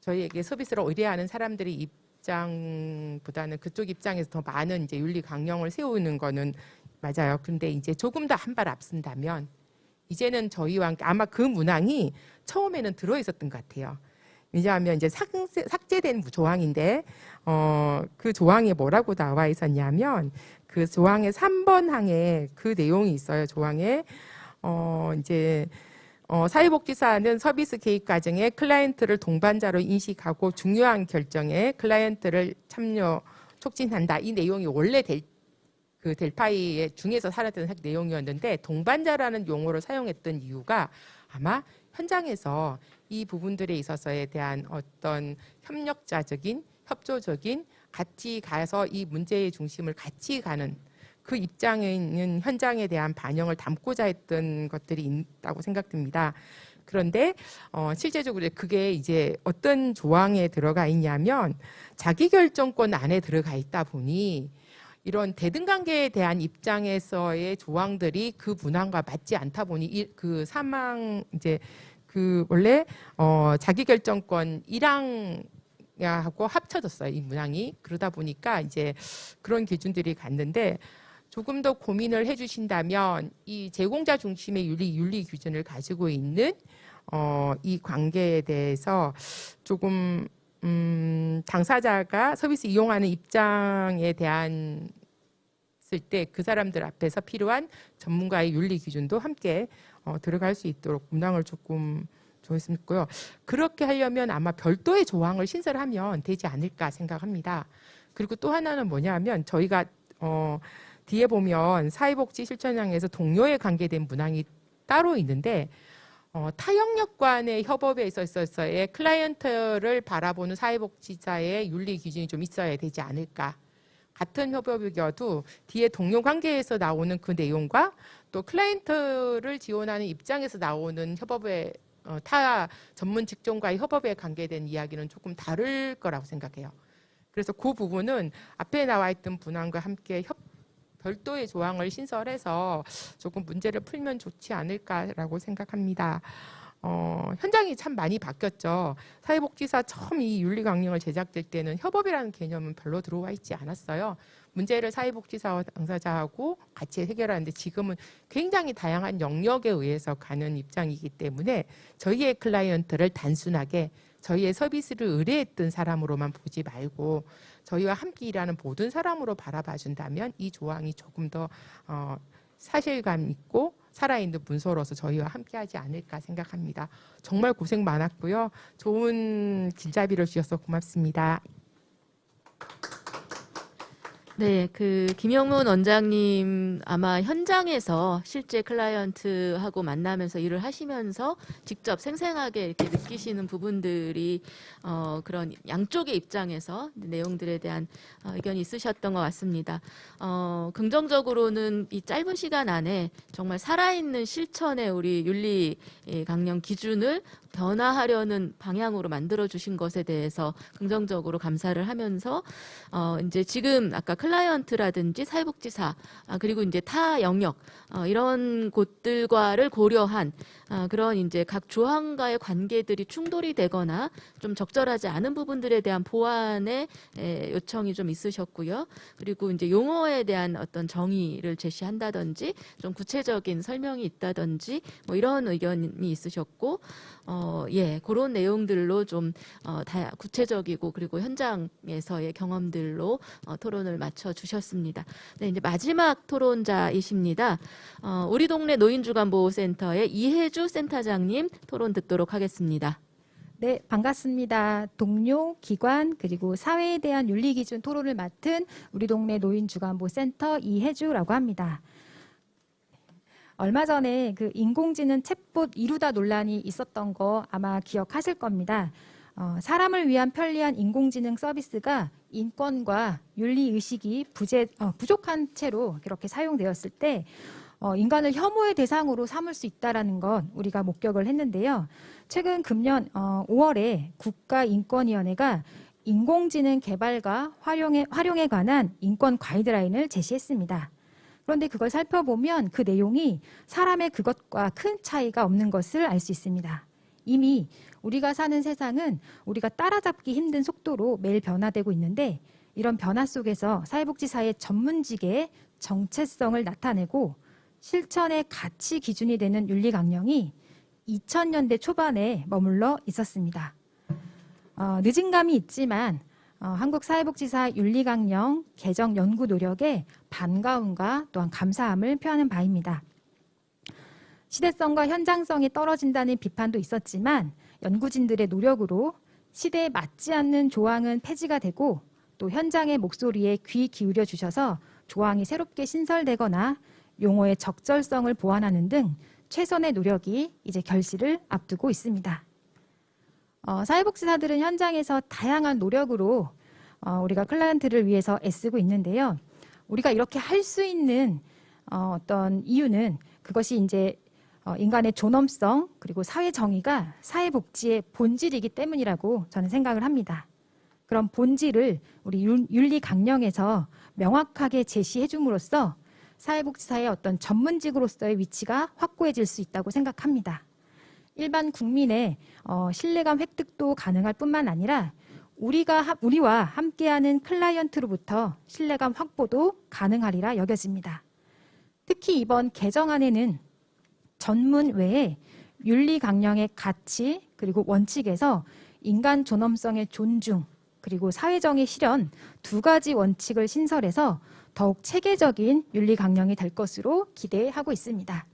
저희에게 서비스를 의뢰하는 사람들의 입장보다는 그쪽 입장에서 더 많은 이제 윤리 강령을 세우는 거는 맞아요. 근데 이제 조금 더 한 발 앞선다면 이제는 저희와 함께 아마 그 문항이 처음에는 들어 있었던 것 같아요. 왜냐하면 이제 삭제된 조항인데 그 조항에 뭐라고 나와 있었냐면 그 조항의 3번 항에 그 내용이 있어요. 조항에 이제 사회복지사는 서비스 개입 과정에 클라이언트를 동반자로 인식하고 중요한 결정에 클라이언트를 참여 촉진한다. 이 내용이 원래 델파이 중에서 사라진 내용이었는데 동반자라는 용어를 사용했던 이유가 아마 현장에서 이 부분들에 있어서에 대한 어떤 협력자적인 협조적인 같이 가서 이 문제의 중심을 같이 가는 그 입장에 있는 현장에 대한 반영을 담고자 했던 것들이 있다고 생각됩니다. 그런데 실제적으로 그게 이제 어떤 조항에 들어가 있냐면 자기결정권 안에 들어가 있다 보니 이런 대등관계에 대한 입장에서의 조항들이 그 문항과 맞지 않다 보니 그 사망 이제 그 원래 자기결정권 1항하고 합쳐졌어요. 이 문항이. 그러다 보니까 이제 그런 기준들이 갔는데 조금 더 고민을 해주신다면 이 제공자 중심의 윤리 기준을 가지고 있는 이 관계에 대해서 조금 당사자가 서비스 이용하는 입장에 대한 했을 때 그 사람들 앞에서 필요한 전문가의 윤리 기준도 함께 들어갈 수 있도록 문항을 조금 조했으면 좋고요. 그렇게 하려면 아마 별도의 조항을 신설하면 되지 않을까 생각합니다. 그리고 또 하나는 뭐냐면 저희가 뒤에 보면 사회복지 실천량에서 동료에 관계된 문항이 따로 있는데 타 영역 간의 협업에 있어서의 클라이언트를 바라보는 사회복지사의 윤리 기준이 좀 있어야 되지 않을까. 같은 협업이어도 뒤에 동료 관계에서 나오는 그 내용과 또 클라이언트를 지원하는 입장에서 나오는 협업의 타 전문 직종과의 협업에 관계된 이야기는 조금 다를 거라고 생각해요. 그래서 그 부분은 앞에 나와 있던 문항과 함께 별도의 조항을 신설해서 조금 문제를 풀면 좋지 않을까라고 생각합니다. 현장이 참 많이 바뀌었죠. 사회복지사 처음 이 윤리강령을 제작될 때는 협업이라는 개념은 별로 들어와 있지 않았어요. 문제를 사회복지사와 당사자하고 같이 해결하는데 지금은 굉장히 다양한 영역에 의해서 가는 입장이기 때문에 저희의 클라이언트를 단순하게 저희의 서비스를 의뢰했던 사람으로만 보지 말고 저희와 함께 일하는 모든 사람으로 바라봐 준다면 이 조항이 조금 더 사실감 있고 살아있는 문서로서 저희와 함께하지 않을까 생각합니다. 정말 고생 많았고요. 좋은 길잡이를 주셔서 고맙습니다. 네, 김영문 원장님 아마 현장에서 실제 클라이언트하고 만나면서 일을 하시면서 직접 생생하게 이렇게 느끼시는 부분들이 그런 양쪽의 입장에서 내용들에 대한 의견이 있으셨던 것 같습니다. 긍정적으로는 이 짧은 시간 안에 정말 살아있는 실천의 우리 윤리 강령 기준을 변화하려는 방향으로 만들어 주신 것에 대해서 긍정적으로 감사를 하면서 이제 지금 아까 클라이언트라든지 사회복지사 그리고 이제 타 영역 이런 곳들과를 고려한 그런 이제 각 조항과의 관계들이 충돌이 되거나 좀 적절하지 않은 부분들에 대한 보완의 요청이 좀 있으셨고요. 그리고 이제 용어에 대한 어떤 정의를 제시한다든지 좀 구체적인 설명이 있다든지 뭐 이런 의견이 있으셨고 예, 그런 내용들로 좀 구체적이고 그리고 현장에서의 경험들로 토론을 마쳐 주셨습니다. 네, 이제 마지막 토론자이십니다. 우리 동네 노인주간보호센터의 이혜주 센터장님 토론 듣도록 하겠습니다. 네, 반갑습니다. 동료, 기관, 그리고 사회에 대한 윤리기준 토론을 맡은 우리 동네 노인주간보호센터 이혜주라고 합니다. 얼마 전에 그 인공지능 챗봇 이루다 논란이 있었던 거 아마 기억하실 겁니다. 사람을 위한 편리한 인공지능 서비스가 인권과 윤리의식이 부족한 채로 이렇게 사용되었을 때 인간을 혐오의 대상으로 삼을 수 있다는 건 우리가 목격을 했는데요. 최근 금년 5월에 국가인권위원회가 인공지능 개발과 활용에 관한 인권 가이드라인을 제시했습니다. 그런데 그걸 살펴보면 그 내용이 사람의 그것과 큰 차이가 없는 것을 알 수 있습니다. 이미 우리가 사는 세상은 우리가 따라잡기 힘든 속도로 매일 변화되고 있는데 이런 변화 속에서 사회복지사의 전문직의 정체성을 나타내고 실천의 가치 기준이 되는 윤리강령이 2000년대 초반에 머물러 있었습니다. 늦은 감이 있지만 한국사회복지사 윤리강령 개정 연구 노력에 반가움과 또한 감사함을 표하는 바입니다. 시대성과 현장성이 떨어진다는 비판도 있었지만 연구진들의 노력으로 시대에 맞지 않는 조항은 폐지가 되고 또 현장의 목소리에 귀 기울여 주셔서 조항이 새롭게 신설되거나 용어의 적절성을 보완하는 등 최선의 노력이 이제 결실을 앞두고 있습니다. 사회복지사들은 현장에서 다양한 노력으로 우리가 클라이언트를 위해서 애쓰고 있는데요. 우리가 이렇게 할 수 있는 어떤 이유는 그것이 이제 인간의 존엄성 그리고 사회 정의가 사회복지의 본질이기 때문이라고 저는 생각을 합니다. 그런 본질을 우리 윤리강령에서 명확하게 제시해 줌으로써 사회복지사의 어떤 전문직으로서의 위치가 확고해질 수 있다고 생각합니다. 일반 국민의 신뢰감 획득도 가능할 뿐만 아니라 우리와 함께하는 클라이언트로부터 신뢰감 확보도 가능하리라 여겨집니다. 특히 이번 개정안에는 전문 외에 윤리강령의 가치 그리고 원칙에서 인간 존엄성의 존중 그리고 사회정의 실현 두 가지 원칙을 신설해서 더욱 체계적인 윤리 강령이 될 것으로 기대하고 있습니다.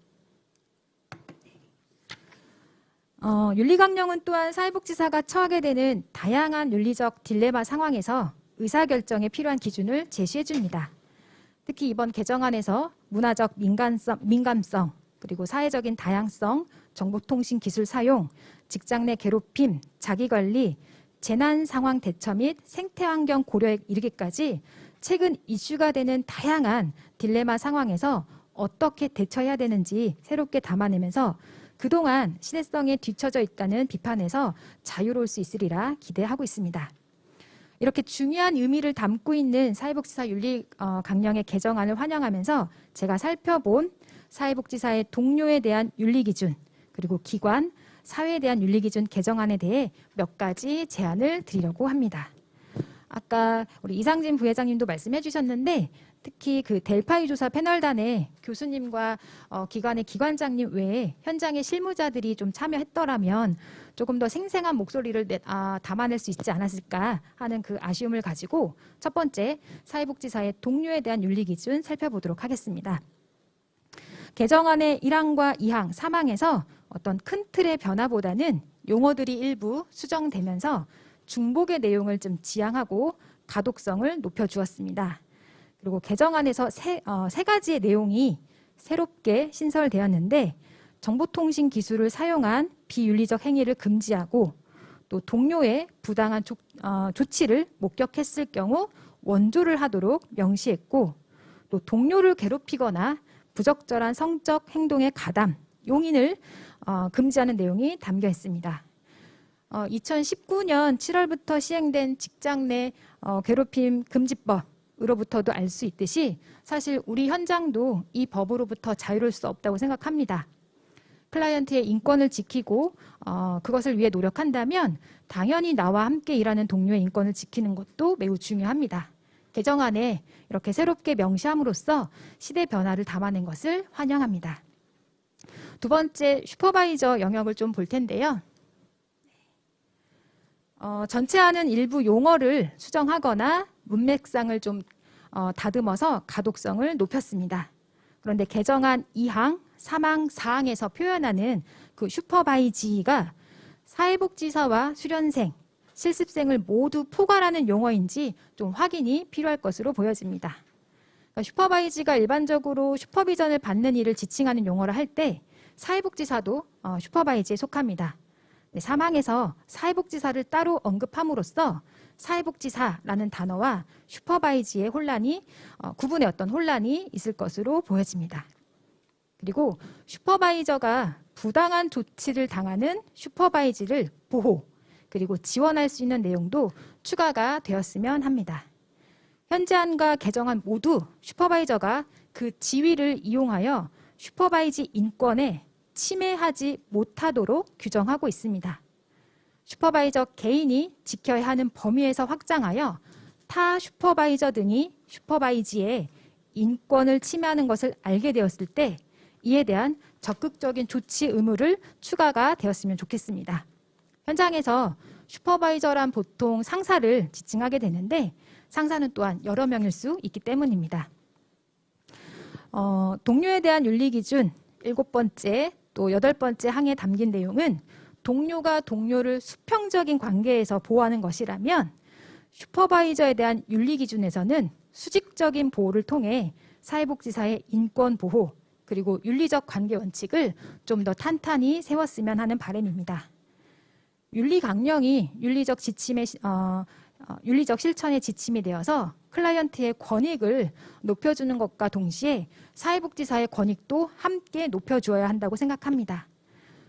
윤리 강령은 또한 사회복지사가 처하게 되는 다양한 윤리적 딜레마 상황에서 의사결정에 필요한 기준을 제시해 줍니다. 특히 이번 개정안에서 문화적 민감성, 그리고 사회적인 다양성, 정보통신 기술 사용, 직장 내 괴롭힘, 자기관리, 재난 상황 대처 및 생태환경 고려에 이르기까지 최근 이슈가 되는 다양한 딜레마 상황에서 어떻게 대처해야 되는지 새롭게 담아내면서 그동안 시대성에 뒤처져 있다는 비판에서 자유로울 수 있으리라 기대하고 있습니다. 이렇게 중요한 의미를 담고 있는 사회복지사 윤리 강령의 개정안을 환영하면서 제가 살펴본 사회복지사의 동료에 대한 윤리기준, 그리고 기관, 사회에 대한 윤리기준 개정안에 대해 몇 가지 제안을 드리려고 합니다. 아까 우리 이상진 부회장님도 말씀해 주셨는데 특히 그 델파이 조사 패널단에 교수님과 기관의 기관장님 외에 현장의 실무자들이 좀 참여했더라면 조금 더 생생한 목소리를 담아낼 수 있지 않았을까 하는 그 아쉬움을 가지고 첫 번째 사회복지사의 동료에 대한 윤리기준 살펴보도록 하겠습니다. 개정안의 1항과 2항, 3항에서 어떤 큰 틀의 변화보다는 용어들이 일부 수정되면서 중복의 내용을 좀 지양하고 가독성을 높여주었습니다. 그리고 개정안에서 세 가지의 내용이 새롭게 신설되었는데 정보통신 기술을 사용한 비윤리적 행위를 금지하고 또 동료의 부당한 조치를 목격했을 경우 원조를 하도록 명시했고 또 동료를 괴롭히거나 부적절한 성적 행동의 가담, 용인을 금지하는 내용이 담겨 있습니다. 2019년 7월부터 시행된 직장 내 괴롭힘 금지법으로부터도 알 수 있듯이 사실 우리 현장도 이 법으로부터 자유로울 수 없다고 생각합니다. 클라이언트의 인권을 지키고 그것을 위해 노력한다면 당연히 나와 함께 일하는 동료의 인권을 지키는 것도 매우 중요합니다. 개정안에 이렇게 새롭게 명시함으로써 시대 변화를 담아낸 것을 환영합니다. 두 번째, 슈퍼바이저 영역을 좀 볼 텐데요. 전체안은 일부 용어를 수정하거나 문맥상을 좀 다듬어서 가독성을 높였습니다. 그런데 개정안 2항, 3항, 4항에서 표현하는 그 슈퍼바이지가 사회복지사와 수련생, 실습생을 모두 포괄하는 용어인지 좀 확인이 필요할 것으로 보여집니다. 그러니까 슈퍼바이지가 일반적으로 슈퍼비전을 받는 일을 지칭하는 용어를 할 때 사회복지사도 슈퍼바이지에 속합니다. 3항에서 사회복지사를 따로 언급함으로써 사회복지사라는 단어와 슈퍼바이지의 구분의 어떤 혼란이 있을 것으로 보여집니다. 그리고 슈퍼바이저가 부당한 조치를 당하는 슈퍼바이지를 보호, 그리고 지원할 수 있는 내용도 추가가 되었으면 합니다. 현재안과 개정안 모두 슈퍼바이저가 그 지위를 이용하여 슈퍼바이지 인권에 침해하지 못하도록 규정하고 있습니다. 슈퍼바이저 개인이 지켜야 하는 범위에서 확장하여 타 슈퍼바이저 등이 슈퍼바이지의 인권을 침해하는 것을 알게 되었을 때 이에 대한 적극적인 조치 의무를 추가가 되었으면 좋겠습니다. 현장에서 슈퍼바이저란 보통 상사를 지칭하게 되는데 상사는 또한 여러 명일 수 있기 때문입니다. 동료에 대한 윤리기준 7번째 또 8번째 항에 담긴 내용은 동료가 동료를 수평적인 관계에서 보호하는 것이라면 슈퍼바이저에 대한 윤리기준에서는 수직적인 보호를 통해 사회복지사의 인권 보호 그리고 윤리적 관계 원칙을 좀 더 탄탄히 세웠으면 하는 바람입니다. 윤리 강령이 윤리적 실천의 지침이 되어서 클라이언트의 권익을 높여주는 것과 동시에 사회복지사의 권익도 함께 높여주어야 한다고 생각합니다.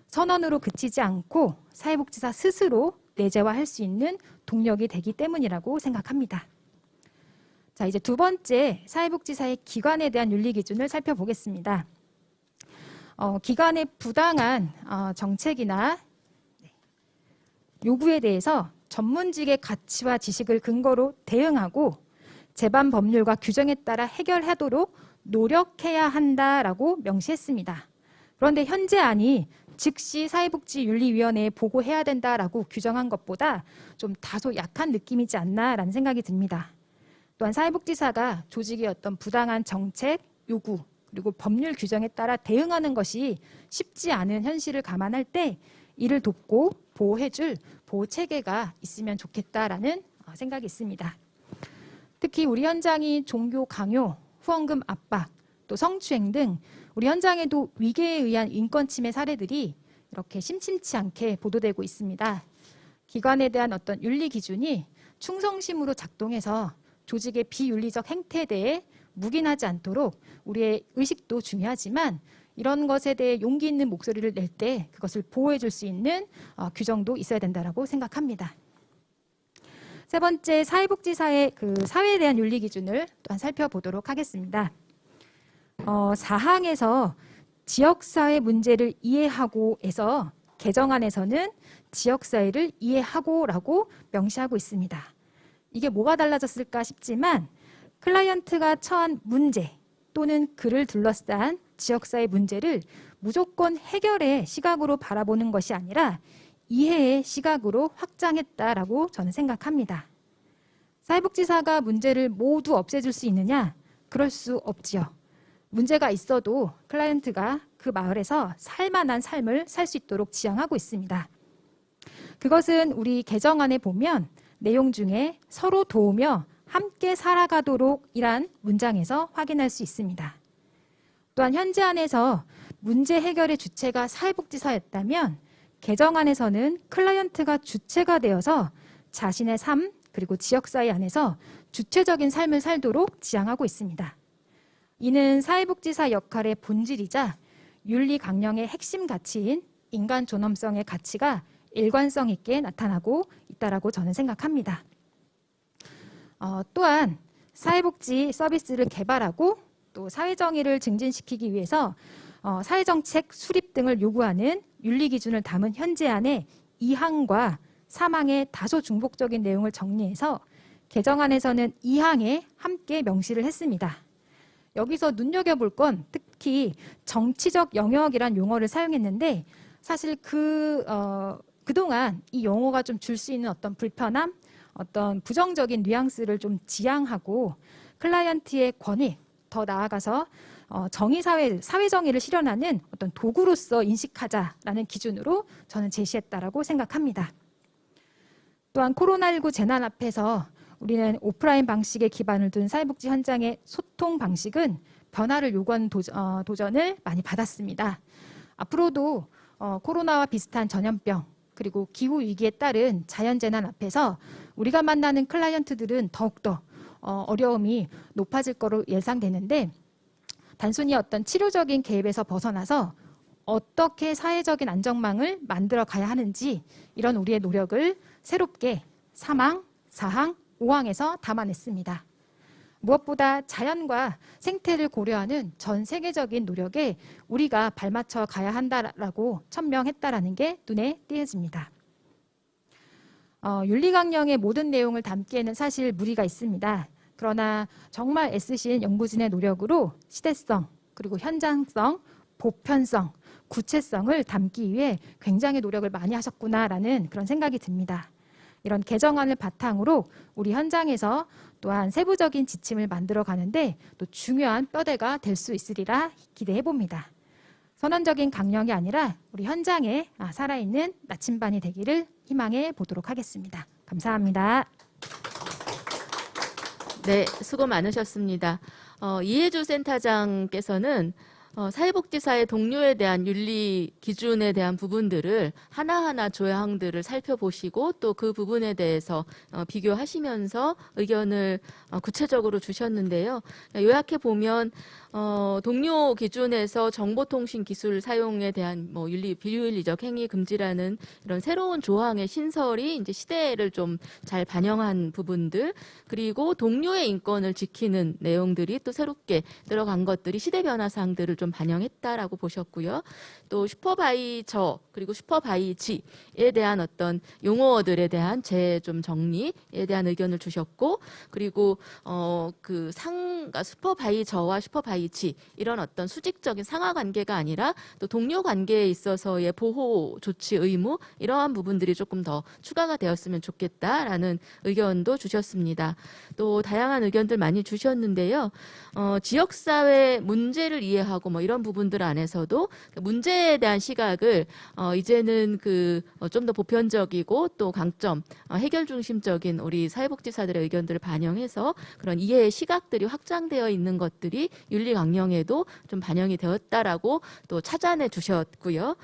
선언으로 그치지 않고 사회복지사 스스로 내재화할 수 있는 동력이 되기 때문이라고 생각합니다. 자, 이제 두 번째 사회복지사의 기관에 대한 윤리기준을 살펴보겠습니다. 기관의 부당한 정책이나 요구에 대해서 전문직의 가치와 지식을 근거로 대응하고 제반 법률과 규정에 따라 해결하도록 노력해야 한다라고 명시했습니다. 그런데 현재 안이 즉시 사회복지윤리위원회에 보고해야 된다라고 규정한 것보다 좀 다소 약한 느낌이지 않나라는 생각이 듭니다. 또한 사회복지사가 조직의 어떤 부당한 정책, 요구, 그리고 법률 규정에 따라 대응하는 것이 쉽지 않은 현실을 감안할 때 이를 돕고 보호해줄 보호체계가 있으면 좋겠다라는 생각이 있습니다. 특히 우리 현장이 종교 강요, 후원금 압박, 또 성추행 등 우리 현장에도 위계에 의한 인권 침해 사례들이 이렇게 심심치 않게 보도되고 있습니다. 기관에 대한 어떤 윤리 기준이 충성심으로 작동해서 조직의 비윤리적 행태에 대해 묵인하지 않도록 우리의 의식도 중요하지만 이런 것에 대해 용기 있는 목소리를 낼 때 그것을 보호해 줄 수 있는 규정도 있어야 된다고 생각합니다. 세 번째, 사회복지사의 사회에 대한 윤리 기준을 또한 살펴보도록 하겠습니다. 4항에서 지역사회 문제를 이해하고에서 개정안에서는 지역사회를 이해하고라고 명시하고 있습니다. 이게 뭐가 달라졌을까 싶지만 클라이언트가 처한 문제 또는 그를 둘러싼 지역사회 문제를 무조건 해결의 시각으로 바라보는 것이 아니라 이해의 시각으로 확장했다라고 저는 생각합니다. 사회복지사가 문제를 모두 없애줄 수 있느냐? 그럴 수 없지요. 문제가 있어도 클라이언트가 그 마을에서 살만한 삶을 살 수 있도록 지향하고 있습니다. 그것은 우리 개정안에 보면 내용 중에 서로 도우며 함께 살아가도록 이란 문장에서 확인할 수 있습니다. 또한 현재 안에서 문제 해결의 주체가 사회복지사였다면 개정안에서는 클라이언트가 주체가 되어서 자신의 삶 그리고 지역사회 안에서 주체적인 삶을 살도록 지향하고 있습니다. 이는 사회복지사 역할의 본질이자 윤리 강령의 핵심 가치인 인간 존엄성의 가치가 일관성 있게 나타나고 있다라고 저는 생각합니다. 또한 사회복지 서비스를 개발하고 또 사회정의를 증진시키기 위해서 사회정책 수립 등을 요구하는 윤리기준을 담은 현재안의 2항과 3항의 다소 중복적인 내용을 정리해서 개정안에서는 2항에 함께 명시를 했습니다. 여기서 눈여겨볼 건 특히 정치적 영역이란 용어를 사용했는데 사실 그동안 이 용어가 좀 줄 수 있는 어떤 불편함, 어떤 부정적인 뉘앙스를 좀 지양하고 클라이언트의 권익, 더 나아가서 사회정의를 실현하는 어떤 도구로서 인식하자라는 기준으로 저는 제시했다라고 생각합니다. 또한 코로나19 재난 앞에서 우리는 오프라인 방식에 기반을 둔 사회복지 현장의 소통 방식은 변화를 요구하는 도전을 많이 받았습니다. 앞으로도 코로나와 비슷한 전염병 그리고 기후위기에 따른 자연재난 앞에서 우리가 만나는 클라이언트들은 더욱더 어려움이 높아질 거로 예상되는데 단순히 어떤 치료적인 개입에서 벗어나서 어떻게 사회적인 안전망을 만들어 가야 하는지 이런 우리의 노력을 새롭게 3항, 4항, 5항에서 담아냈습니다. 무엇보다 자연과 생태를 고려하는 전 세계적인 노력에 우리가 발맞춰 가야 한다라고 천명했다라는 게 눈에 띄어집니다. 윤리강령의 모든 내용을 담기에는 사실 무리가 있습니다. 그러나 정말 애쓰신 연구진의 노력으로 시대성, 그리고 현장성, 보편성, 구체성을 담기 위해 굉장히 노력을 많이 하셨구나라는 그런 생각이 듭니다. 이런 개정안을 바탕으로 우리 현장에서 또한 세부적인 지침을 만들어 가는데 또 중요한 뼈대가 될 수 있으리라 기대해 봅니다. 선언적인 강령이 아니라 우리 현장에 살아있는 나침반이 되기를 희망해 보도록 하겠습니다. 감사합니다. 네, 수고 많으셨습니다. 이혜주 센터장께서는 사회복지사의 동료에 대한 윤리 기준에 대한 부분들을 하나하나 조항들을 살펴보시고 또 그 부분에 대해서 비교하시면서 의견을 구체적으로 주셨는데요. 요약해 보면 동료 기준에서 정보통신 기술 사용에 대한 비윤리적 행위 금지라는 이런 새로운 조항의 신설이 이제 시대를 좀 잘 반영한 부분들, 그리고 동료의 인권을 지키는 내용들이 또 새롭게 들어간 것들이 시대 변화 사항들을 좀 반영했다라고 보셨고요. 또 슈퍼바이저 그리고 슈퍼바이지에 대한 어떤 용어들에 대한 좀 정리에 대한 의견을 주셨고, 그리고 그러니까 슈퍼바이저와 슈퍼바이지 이런 어떤 수직적인 상하 관계가 아니라 또 동료 관계에 있어서의 보호 조치 의무 이러한 부분들이 조금 더 추가가 되었으면 좋겠다라는 의견도 주셨습니다. 또 다양한 의견들 많이 주셨는데요. 지역사회 문제를 이해하고 뭐 이런 부분들 안에서도 문제에 대한 시각을 이제는 좀 더 보편적이고 또 강점, 해결 중심적인 우리 사회복지사들의 의견들을 반영해서 그런 이해의 시각들이 확장되어 있는 것들이 윤리강령에도 좀 반영이 되었다라고 또 찾아내 주셨고요.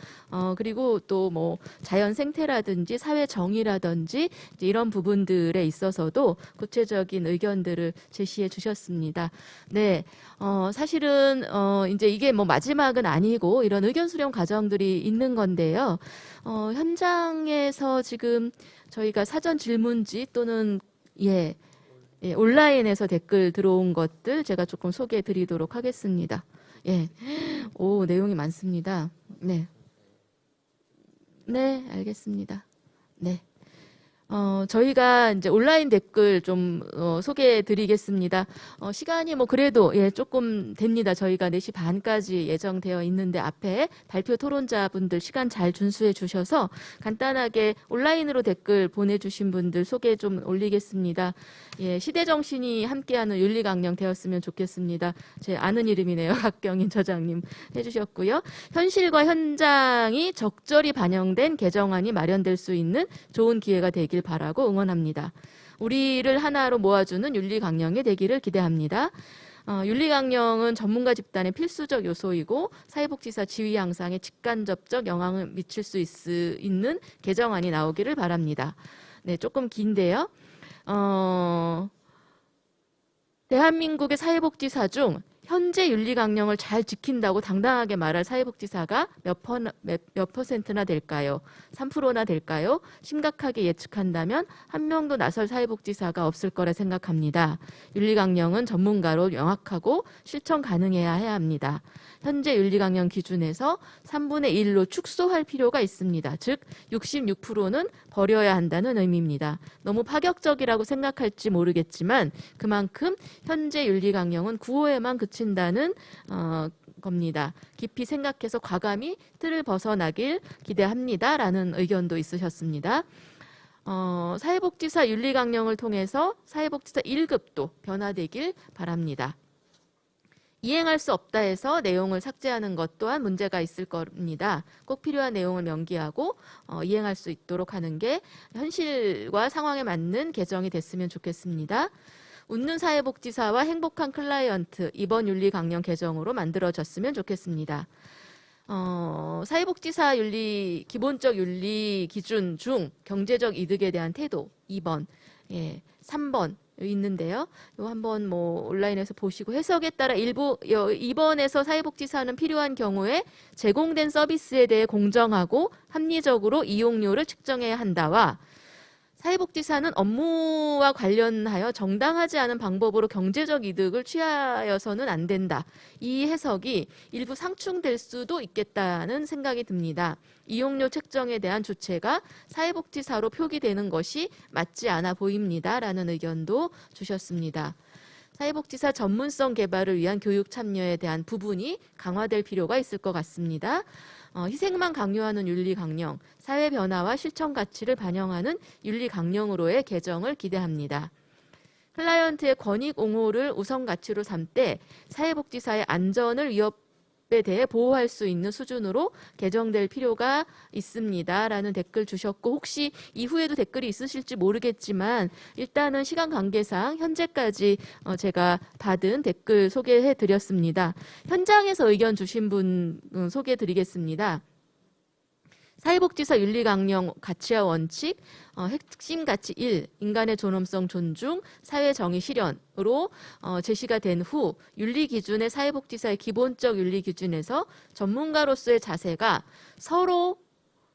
그리고 또 뭐 자연 생태라든지 사회 정의라든지 이런 부분들에 있어서도 구체적인 의견들을 제시해 주셨습니다. 네, 사실은 이제 이게 뭐 마지막은 아니고 이런 의견 수렴 과정들이 있는 건데요. 현장에서 지금 저희가 사전 질문지 또는 온라인에서 댓글 들어온 것들 제가 조금 소개해 드리도록 하겠습니다. 내용이 많습니다. 네, 알겠습니다. 네. 저희가 이제 온라인 댓글 좀 소개해 드리겠습니다. 시간이 뭐 그래도 조금 됩니다. 저희가 4시 반까지 예정되어 있는데 앞에 발표 토론자분들 시간 잘 준수해 주셔서 간단하게 온라인으로 댓글 보내주신 분들 소개 좀 올리겠습니다. 시대정신이 함께하는 윤리강령 되었으면 좋겠습니다. 제 아는 이름이네요. 박경인 저장님 해주셨고요. 현실과 현장이 적절히 반영된 개정안이 마련될 수 있는 좋은 기회가 되길 바라고 응원합니다. 우리를 하나로 모아주는 윤리강령이 되기를 기대합니다. 윤리강령은 전문가 집단의 필수적 요소이고 사회복지사 지위 향상에 직간접적 영향을 미칠 수 있는 개정안이 나오기를 바랍니다. 네, 조금 긴데요. 대한민국의 사회복지사 중 현재 윤리강령을 잘 지킨다고 당당하게 말할 사회복지사가 몇 퍼센트나 될까요? 3%나 될까요? 심각하게 예측한다면 한 명도 나설 사회복지사가 없을 거라 생각합니다. 윤리강령은 전문가로 명확하고 실천 가능해야 합니다. 현재 윤리강령 기준에서 3분의 1로 축소할 필요가 있습니다. 즉 66%는 버려야 한다는 의미입니다. 너무 파격적이라고 생각할지 모르겠지만 그만큼 현재 윤리강령은 구호에만 그친다는 겁니다. 깊이 생각해서 과감히 틀을 벗어나길 기대합니다. 라는 의견도 있으셨습니다. 사회복지사 윤리강령을 통해서 사회복지사 1급도 변화되길 바랍니다. 이행할 수 없다 해서 내용을 삭제하는 것 또한 문제가 있을 겁니다. 꼭 필요한 내용을 명기하고 이행할 수 있도록 하는 게 현실과 상황에 맞는 개정이 됐으면 좋겠습니다. 웃는 사회복지사와 행복한 클라이언트 이번 윤리강령 개정으로 만들어졌으면 좋겠습니다. 사회복지사 기본적 윤리 기준 중 경제적 이득에 대한 태도 2번, 3번 있는데요. 요 한번 뭐 온라인에서 보시고 해석에 따라 2번에서 사회복지사는 필요한 경우에 제공된 서비스에 대해 공정하고 합리적으로 이용료를 측정해야 한다와 사회복지사는 업무와 관련하여 정당하지 않은 방법으로 경제적 이득을 취하여서는 안 된다. 이 해석이 일부 상충될 수도 있겠다는 생각이 듭니다. 이용료 책정에 대한 주체가 사회복지사로 표기되는 것이 맞지 않아 보입니다. 라는 의견도 주셨습니다. 사회복지사 전문성 개발을 위한 교육 참여에 대한 부분이 강화될 필요가 있을 것 같습니다. 희생만 강요하는 윤리강령, 사회 변화와 실천 가치를 반영하는 윤리강령으로의 개정을 기대합니다. 클라이언트의 권익 옹호를 우선 가치로 삼되 사회복지사의 안전을 위협에 대해 보호할 수 있는 수준으로 개정될 필요가 있습니다. 라는 댓글 주셨고 혹시 이후에도 댓글이 있으실지 모르겠지만 일단은 시간 관계상 현재까지 제가 받은 댓글 소개해 드렸습니다. 현장에서 의견 주신 분 소개해 드리겠습니다. 사회복지사 윤리강령 가치와 원칙, 핵심 가치 1, 인간의 존엄성 존중, 사회정의 실현으로 제시가 된 후 윤리기준의 사회복지사의 기본적 윤리기준에서 전문가로서의 자세가 서로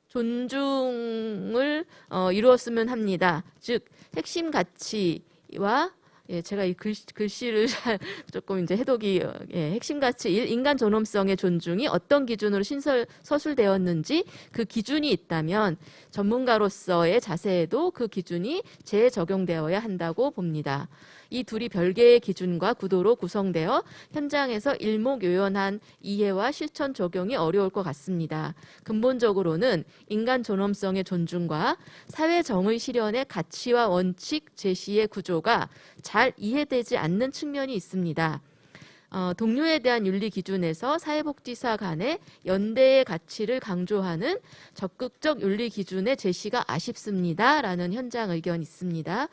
존중을 이루었으면 합니다. 즉 핵심 가치와 예, 제가 이 글씨를 잘 조금 이제 해독이 핵심 가치 1 인간 존엄성의 존중이 어떤 기준으로 서술되었는지 그 기준이 있다면 전문가로서의 자세에도 그 기준이 재적용되어야 한다고 봅니다. 이 둘이 별개의 기준과 구도로 구성되어 현장에서 일목요연한 이해와 실천 적용이 어려울 것 같습니다. 근본적으로는 인간 존엄성의 존중과 사회 정의 실현의 가치와 원칙 제시의 구조가 잘 이해되지 않는 측면이 있습니다. 동료에 대한 윤리 기준에서 사회복지사 간의 연대의 가치를 강조하는 적극적 윤리 기준의 제시가 아쉽습니다라는 현장 의견이 있습니다.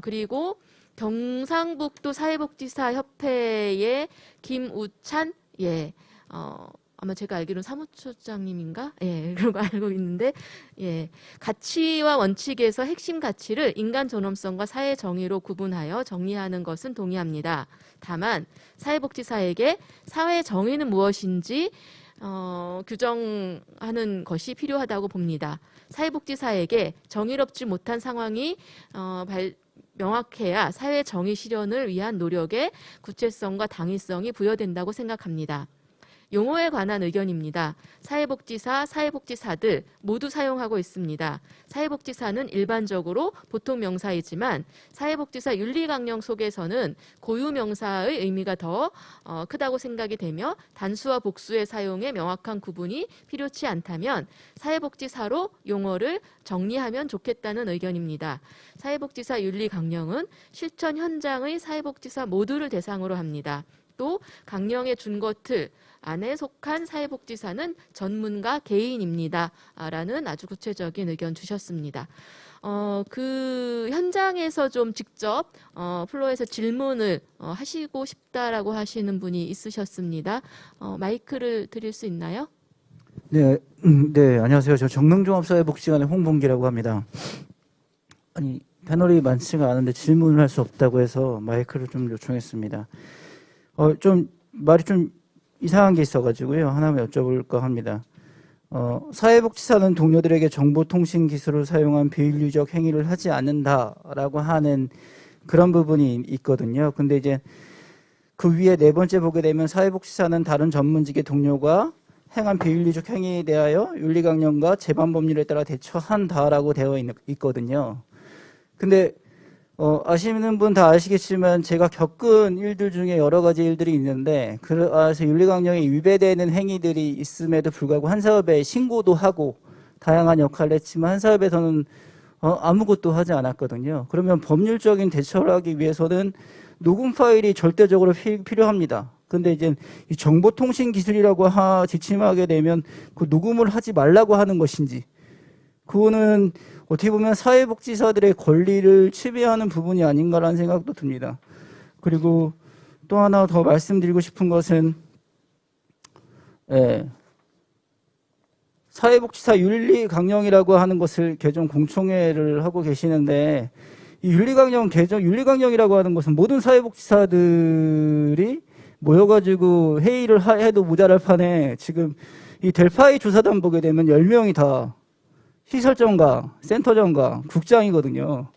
그리고 경상북도 사회복지사 협회의 김우찬 아마 제가 알기로는 사무처장님인가? 그런 거 알고 있는데, 가치와 원칙에서 핵심 가치를 인간 존엄성과 사회 정의로 구분하여 정리하는 것은 동의합니다. 다만 사회복지사에게 사회 정의는 무엇인지 규정하는 것이 필요하다고 봅니다. 사회복지사에게 정의롭지 못한 상황이 명확해야 사회 정의 실현을 위한 노력에 구체성과 당위성이 부여된다고 생각합니다. 용어에 관한 의견입니다. 사회복지사, 사회복지사들 모두 사용하고 있습니다. 사회복지사는 일반적으로 보통 명사이지만 사회복지사 윤리강령 속에서는 고유명사의 의미가 더 크다고 생각이 되며 단수와 복수의 사용에 명확한 구분이 필요치 않다면 사회복지사로 용어를 정리하면 좋겠다는 의견입니다. 사회복지사 윤리강령은 실천 현장의 사회복지사 모두를 대상으로 합니다. 또 강령의 준거틀 안에 속한 사회복지사는 전문가 개인입니다. 라는 아주 구체적인 의견 주셨습니다. 그 현장에서 좀 직접 플로어에서 질문을 하시고 싶다라고 하시는 분이 있으셨습니다. 마이크를 드릴 수 있나요? 네, 안녕하세요. 저 정릉종합사회복지관의 홍봉기라고 합니다. 아니, 패널이 많지가 않은데 질문을 할 수 없다고 해서 마이크를 좀 요청했습니다. 좀 말이 좀 이상한 게 있어가지고요. 하나만 여쭤볼까 합니다. 사회복지사는 동료들에게 정보통신 기술을 사용한 비인륜적 행위를 하지 않는다라고 하는 그런 부분이 있거든요. 근데 이제 그 위에 네 번째 보게 되면 사회복지사는 다른 전문직의 동료가 행한 비인륜적 행위에 대하여 윤리강령과 재반법률에 따라 대처한다라고 되어 있거든요. 근데 아시는 분 다 아시겠지만 제가 겪은 일들 중에 여러 가지 일들이 있는데 그래서 윤리강령에 위배되는 행위들이 있음에도 불구하고 한 사업에 신고도 하고 다양한 역할을 했지만 한 사업에서는 아무것도 하지 않았거든요. 그러면 법률적인 대처를 하기 위해서는 녹음 파일이 절대적으로 필요합니다. 근데 이제 이 정보통신 기술이라고 지침하게 되면 그 녹음을 하지 말라고 하는 것인지 그거는 어떻게 보면 사회복지사들의 권리를 침해하는 부분이 아닌가라는 생각도 듭니다. 그리고 또 하나 더 말씀드리고 싶은 것은 사회복지사 윤리강령이라고 하는 것을 개정 공청회를 하고 계시는데 이 윤리강령이라고 하는 것은 모든 사회복지사들이 모여가지고 회의를 해도 모자랄 판에 지금 이 델파이 조사단 보게 되면 10명이 다 시설장과 센터장과 국장이거든요.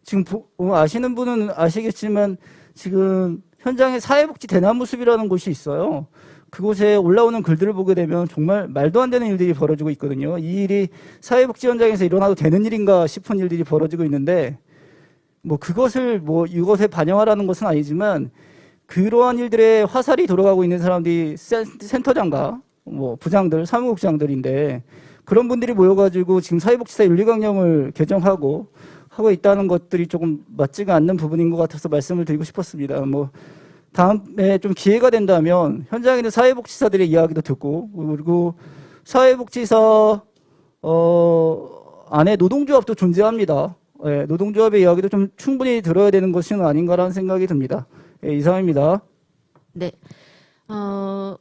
지금 아시는 분은 아시겠지만 지금 현장에 사회복지 대나무숲이라는 곳이 있어요. 그곳에 올라오는 글들을 보게 되면 정말 말도 안 되는 일들이 벌어지고 있거든요. 이 일이 사회복지 현장에서 일어나도 되는 일인가 싶은 일들이 벌어지고 있는데 그것을 이것에 반영하라는 것은 아니지만 그러한 일들에 화살이 돌아가고 있는 사람들이 센터장과 부장들, 사무국장들인데 그런 분들이 모여가지고 지금 사회복지사 윤리강령을 개정하고 하고 있다는 것들이 조금 맞지가 않는 부분인 것 같아서 말씀을 드리고 싶었습니다. 다음에 좀 기회가 된다면 현장에 있는 사회복지사들의 이야기도 듣고 그리고 사회복지사 안에 노동조합도 존재합니다. 노동조합의 이야기도 좀 충분히 들어야 되는 것은 아닌가라는 생각이 듭니다. 이상입니다. 네.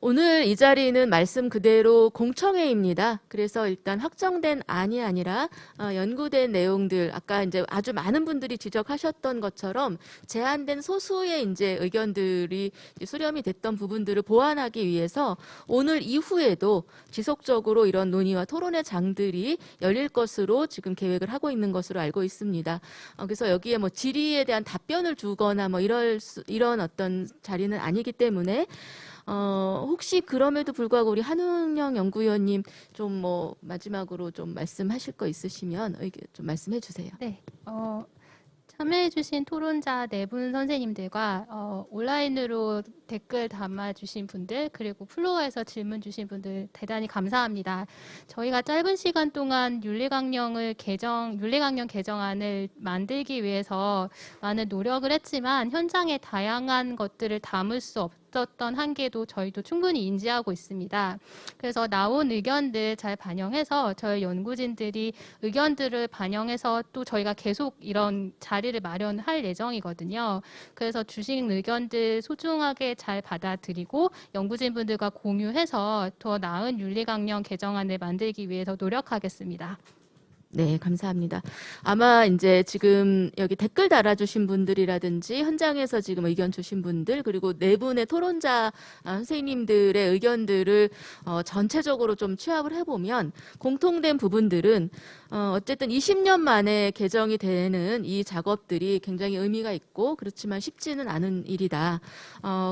오늘 이 자리는 말씀 그대로 공청회입니다. 그래서 일단 확정된 안이 아니라 연구된 내용들, 아까 이제 아주 많은 분들이 지적하셨던 것처럼 제한된 소수의 이제 의견들이 이제 수렴이 됐던 부분들을 보완하기 위해서 오늘 이후에도 지속적으로 이런 논의와 토론의 장들이 열릴 것으로 지금 계획을 하고 있는 것으로 알고 있습니다. 그래서 여기에 뭐 질의에 대한 답변을 주거나 뭐 이런 어떤 자리는 아니기 때문에 혹시 그럼에도 불구하고 우리 한웅영 연구위원님 좀 뭐 마지막으로 좀 말씀하실 거 있으시면 좀 말씀해 주세요. 네. 참여해주신 토론자 4분 선생님들과 온라인으로 댓글 담아주신 분들 그리고 플로어에서 질문 주신 분들 대단히 감사합니다. 저희가 짧은 시간 동안 윤리강령 개정안을 만들기 위해서 많은 노력을 했지만 현장의 다양한 것들을 담을 수 없었던 한계도 저희도 충분히 인지하고 있습니다. 그래서 나온 의견들 잘 반영해서 저희 연구진들이 의견들을 반영해서 또 저희가 계속 이런 자리를 마련할 예정이거든요. 그래서 주신 의견들 소중하게 잘 받아들이고 연구진분들과 공유해서 더 나은 윤리강령 개정안을 만들기 위해서 노력하겠습니다. 네, 감사합니다. 아마 이제 지금 여기 댓글 달아주신 분들이라든지 현장에서 지금 의견 주신 분들 그리고 4분의 토론자 선생님들의 의견들을 전체적으로 좀 취합을 해보면 공통된 부분들은 어쨌든 20년 만에 개정이 되는 이 작업들이 굉장히 의미가 있고 그렇지만 쉽지는 않은 일이다.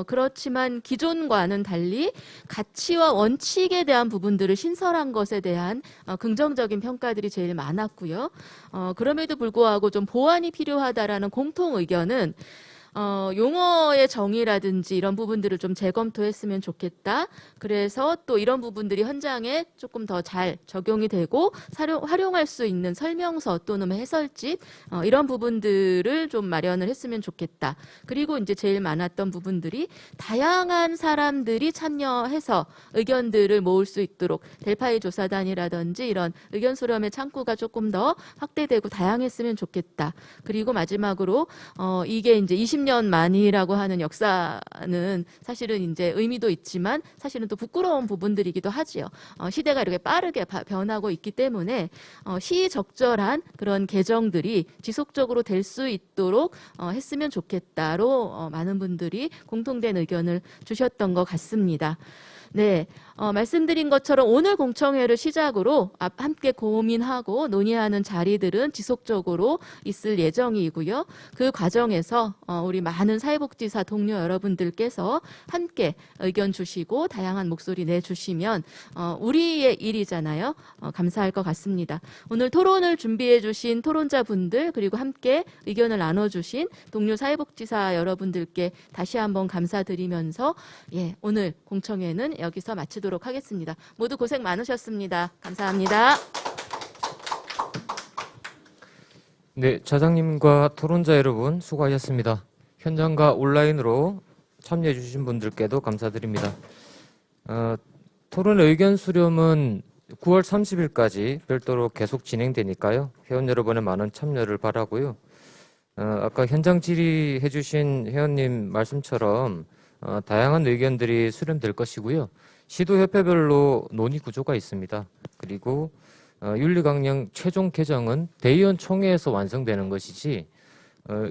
그렇지만 기존과는 달리 가치와 원칙에 대한 부분들을 신설한 것에 대한 긍정적인 평가들이 제일 많았고요. 그럼에도 불구하고 좀 보완이 필요하다라는 공통 의견은 용어의 정의라든지 이런 부분들을 좀 재검토했으면 좋겠다. 그래서 또 이런 부분들이 현장에 조금 더 잘 적용이 되고 활용할 수 있는 설명서 또는 해설집 이런 부분들을 좀 마련을 했으면 좋겠다. 그리고 이제 제일 많았던 부분들이 다양한 사람들이 참여해서 의견들을 모을 수 있도록 델파이 조사단이라든지 이런 의견 수렴의 창구가 조금 더 확대되고 다양했으면 좋겠다. 그리고 마지막으로 이게 이제 20년 만이라고 하는 역사는 사실은 이제 의미도 있지만 사실은 또 부끄러운 부분들이기도 하지요. 시대가 이렇게 빠르게 변하고 있기 때문에 시적절한 그런 개정들이 지속적으로 될 수 있도록 했으면 좋겠다로 많은 분들이 공통된 의견을 주셨던 것 같습니다. 네, 말씀드린 것처럼 오늘 공청회를 시작으로 함께 고민하고 논의하는 자리들은 지속적으로 있을 예정이고요. 그 과정에서 우리 많은 사회복지사 동료 여러분들께서 함께 의견 주시고 다양한 목소리 내주시면 우리의 일이잖아요. 감사할 것 같습니다. 오늘 토론을 준비해 주신 토론자분들 그리고 함께 의견을 나눠주신 동료 사회복지사 여러분들께 다시 한번 감사드리면서 오늘 공청회는 여기서 마치도록 하겠습니다. 모두 고생 많으셨습니다. 감사합니다. 네, 차장님과 토론자 여러분 수고하셨습니다. 현장과 온라인으로 참여해 주신 분들께도 감사드립니다. 토론 의견 수렴은 9월 30일까지 별도로 계속 진행되니까요. 회원 여러분의 많은 참여를 바라고요. 아까 현장 질의해 주신 회원님 말씀처럼 다양한 의견들이 수렴될 것이고요. 시도협회별로 논의 구조가 있습니다. 그리고 윤리강령 최종 개정은 대의원 총회에서 완성되는 것이지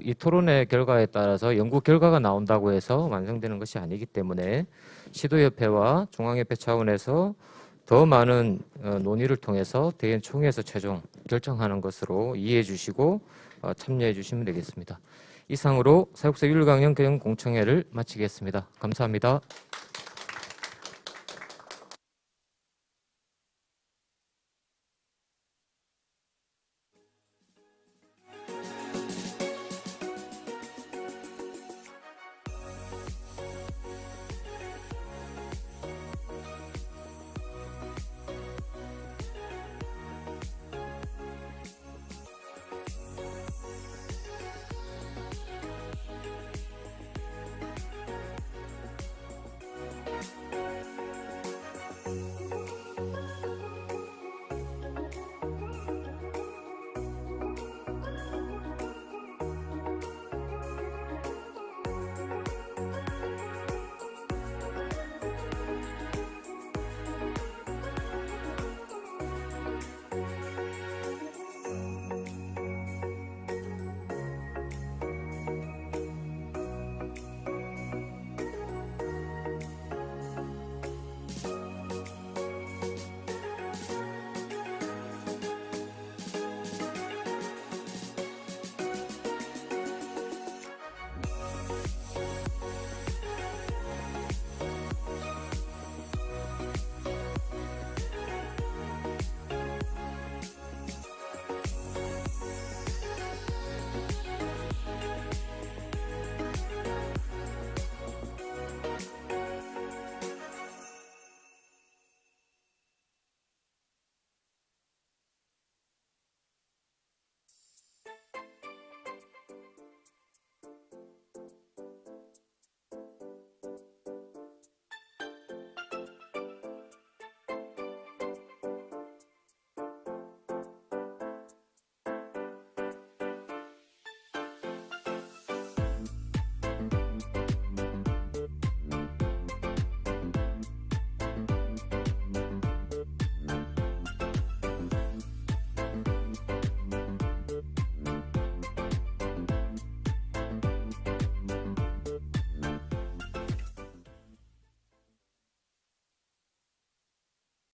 이 토론의 결과에 따라서 연구 결과가 나온다고 해서 완성되는 것이 아니기 때문에 시도협회와 중앙협회 차원에서 더 많은 논의를 통해서 대의원 총회에서 최종 결정하는 것으로 이해해 주시고 참여해 주시면 되겠습니다. 이상으로 사육사 윤리강령 개정 공청회를 마치겠습니다. 감사합니다.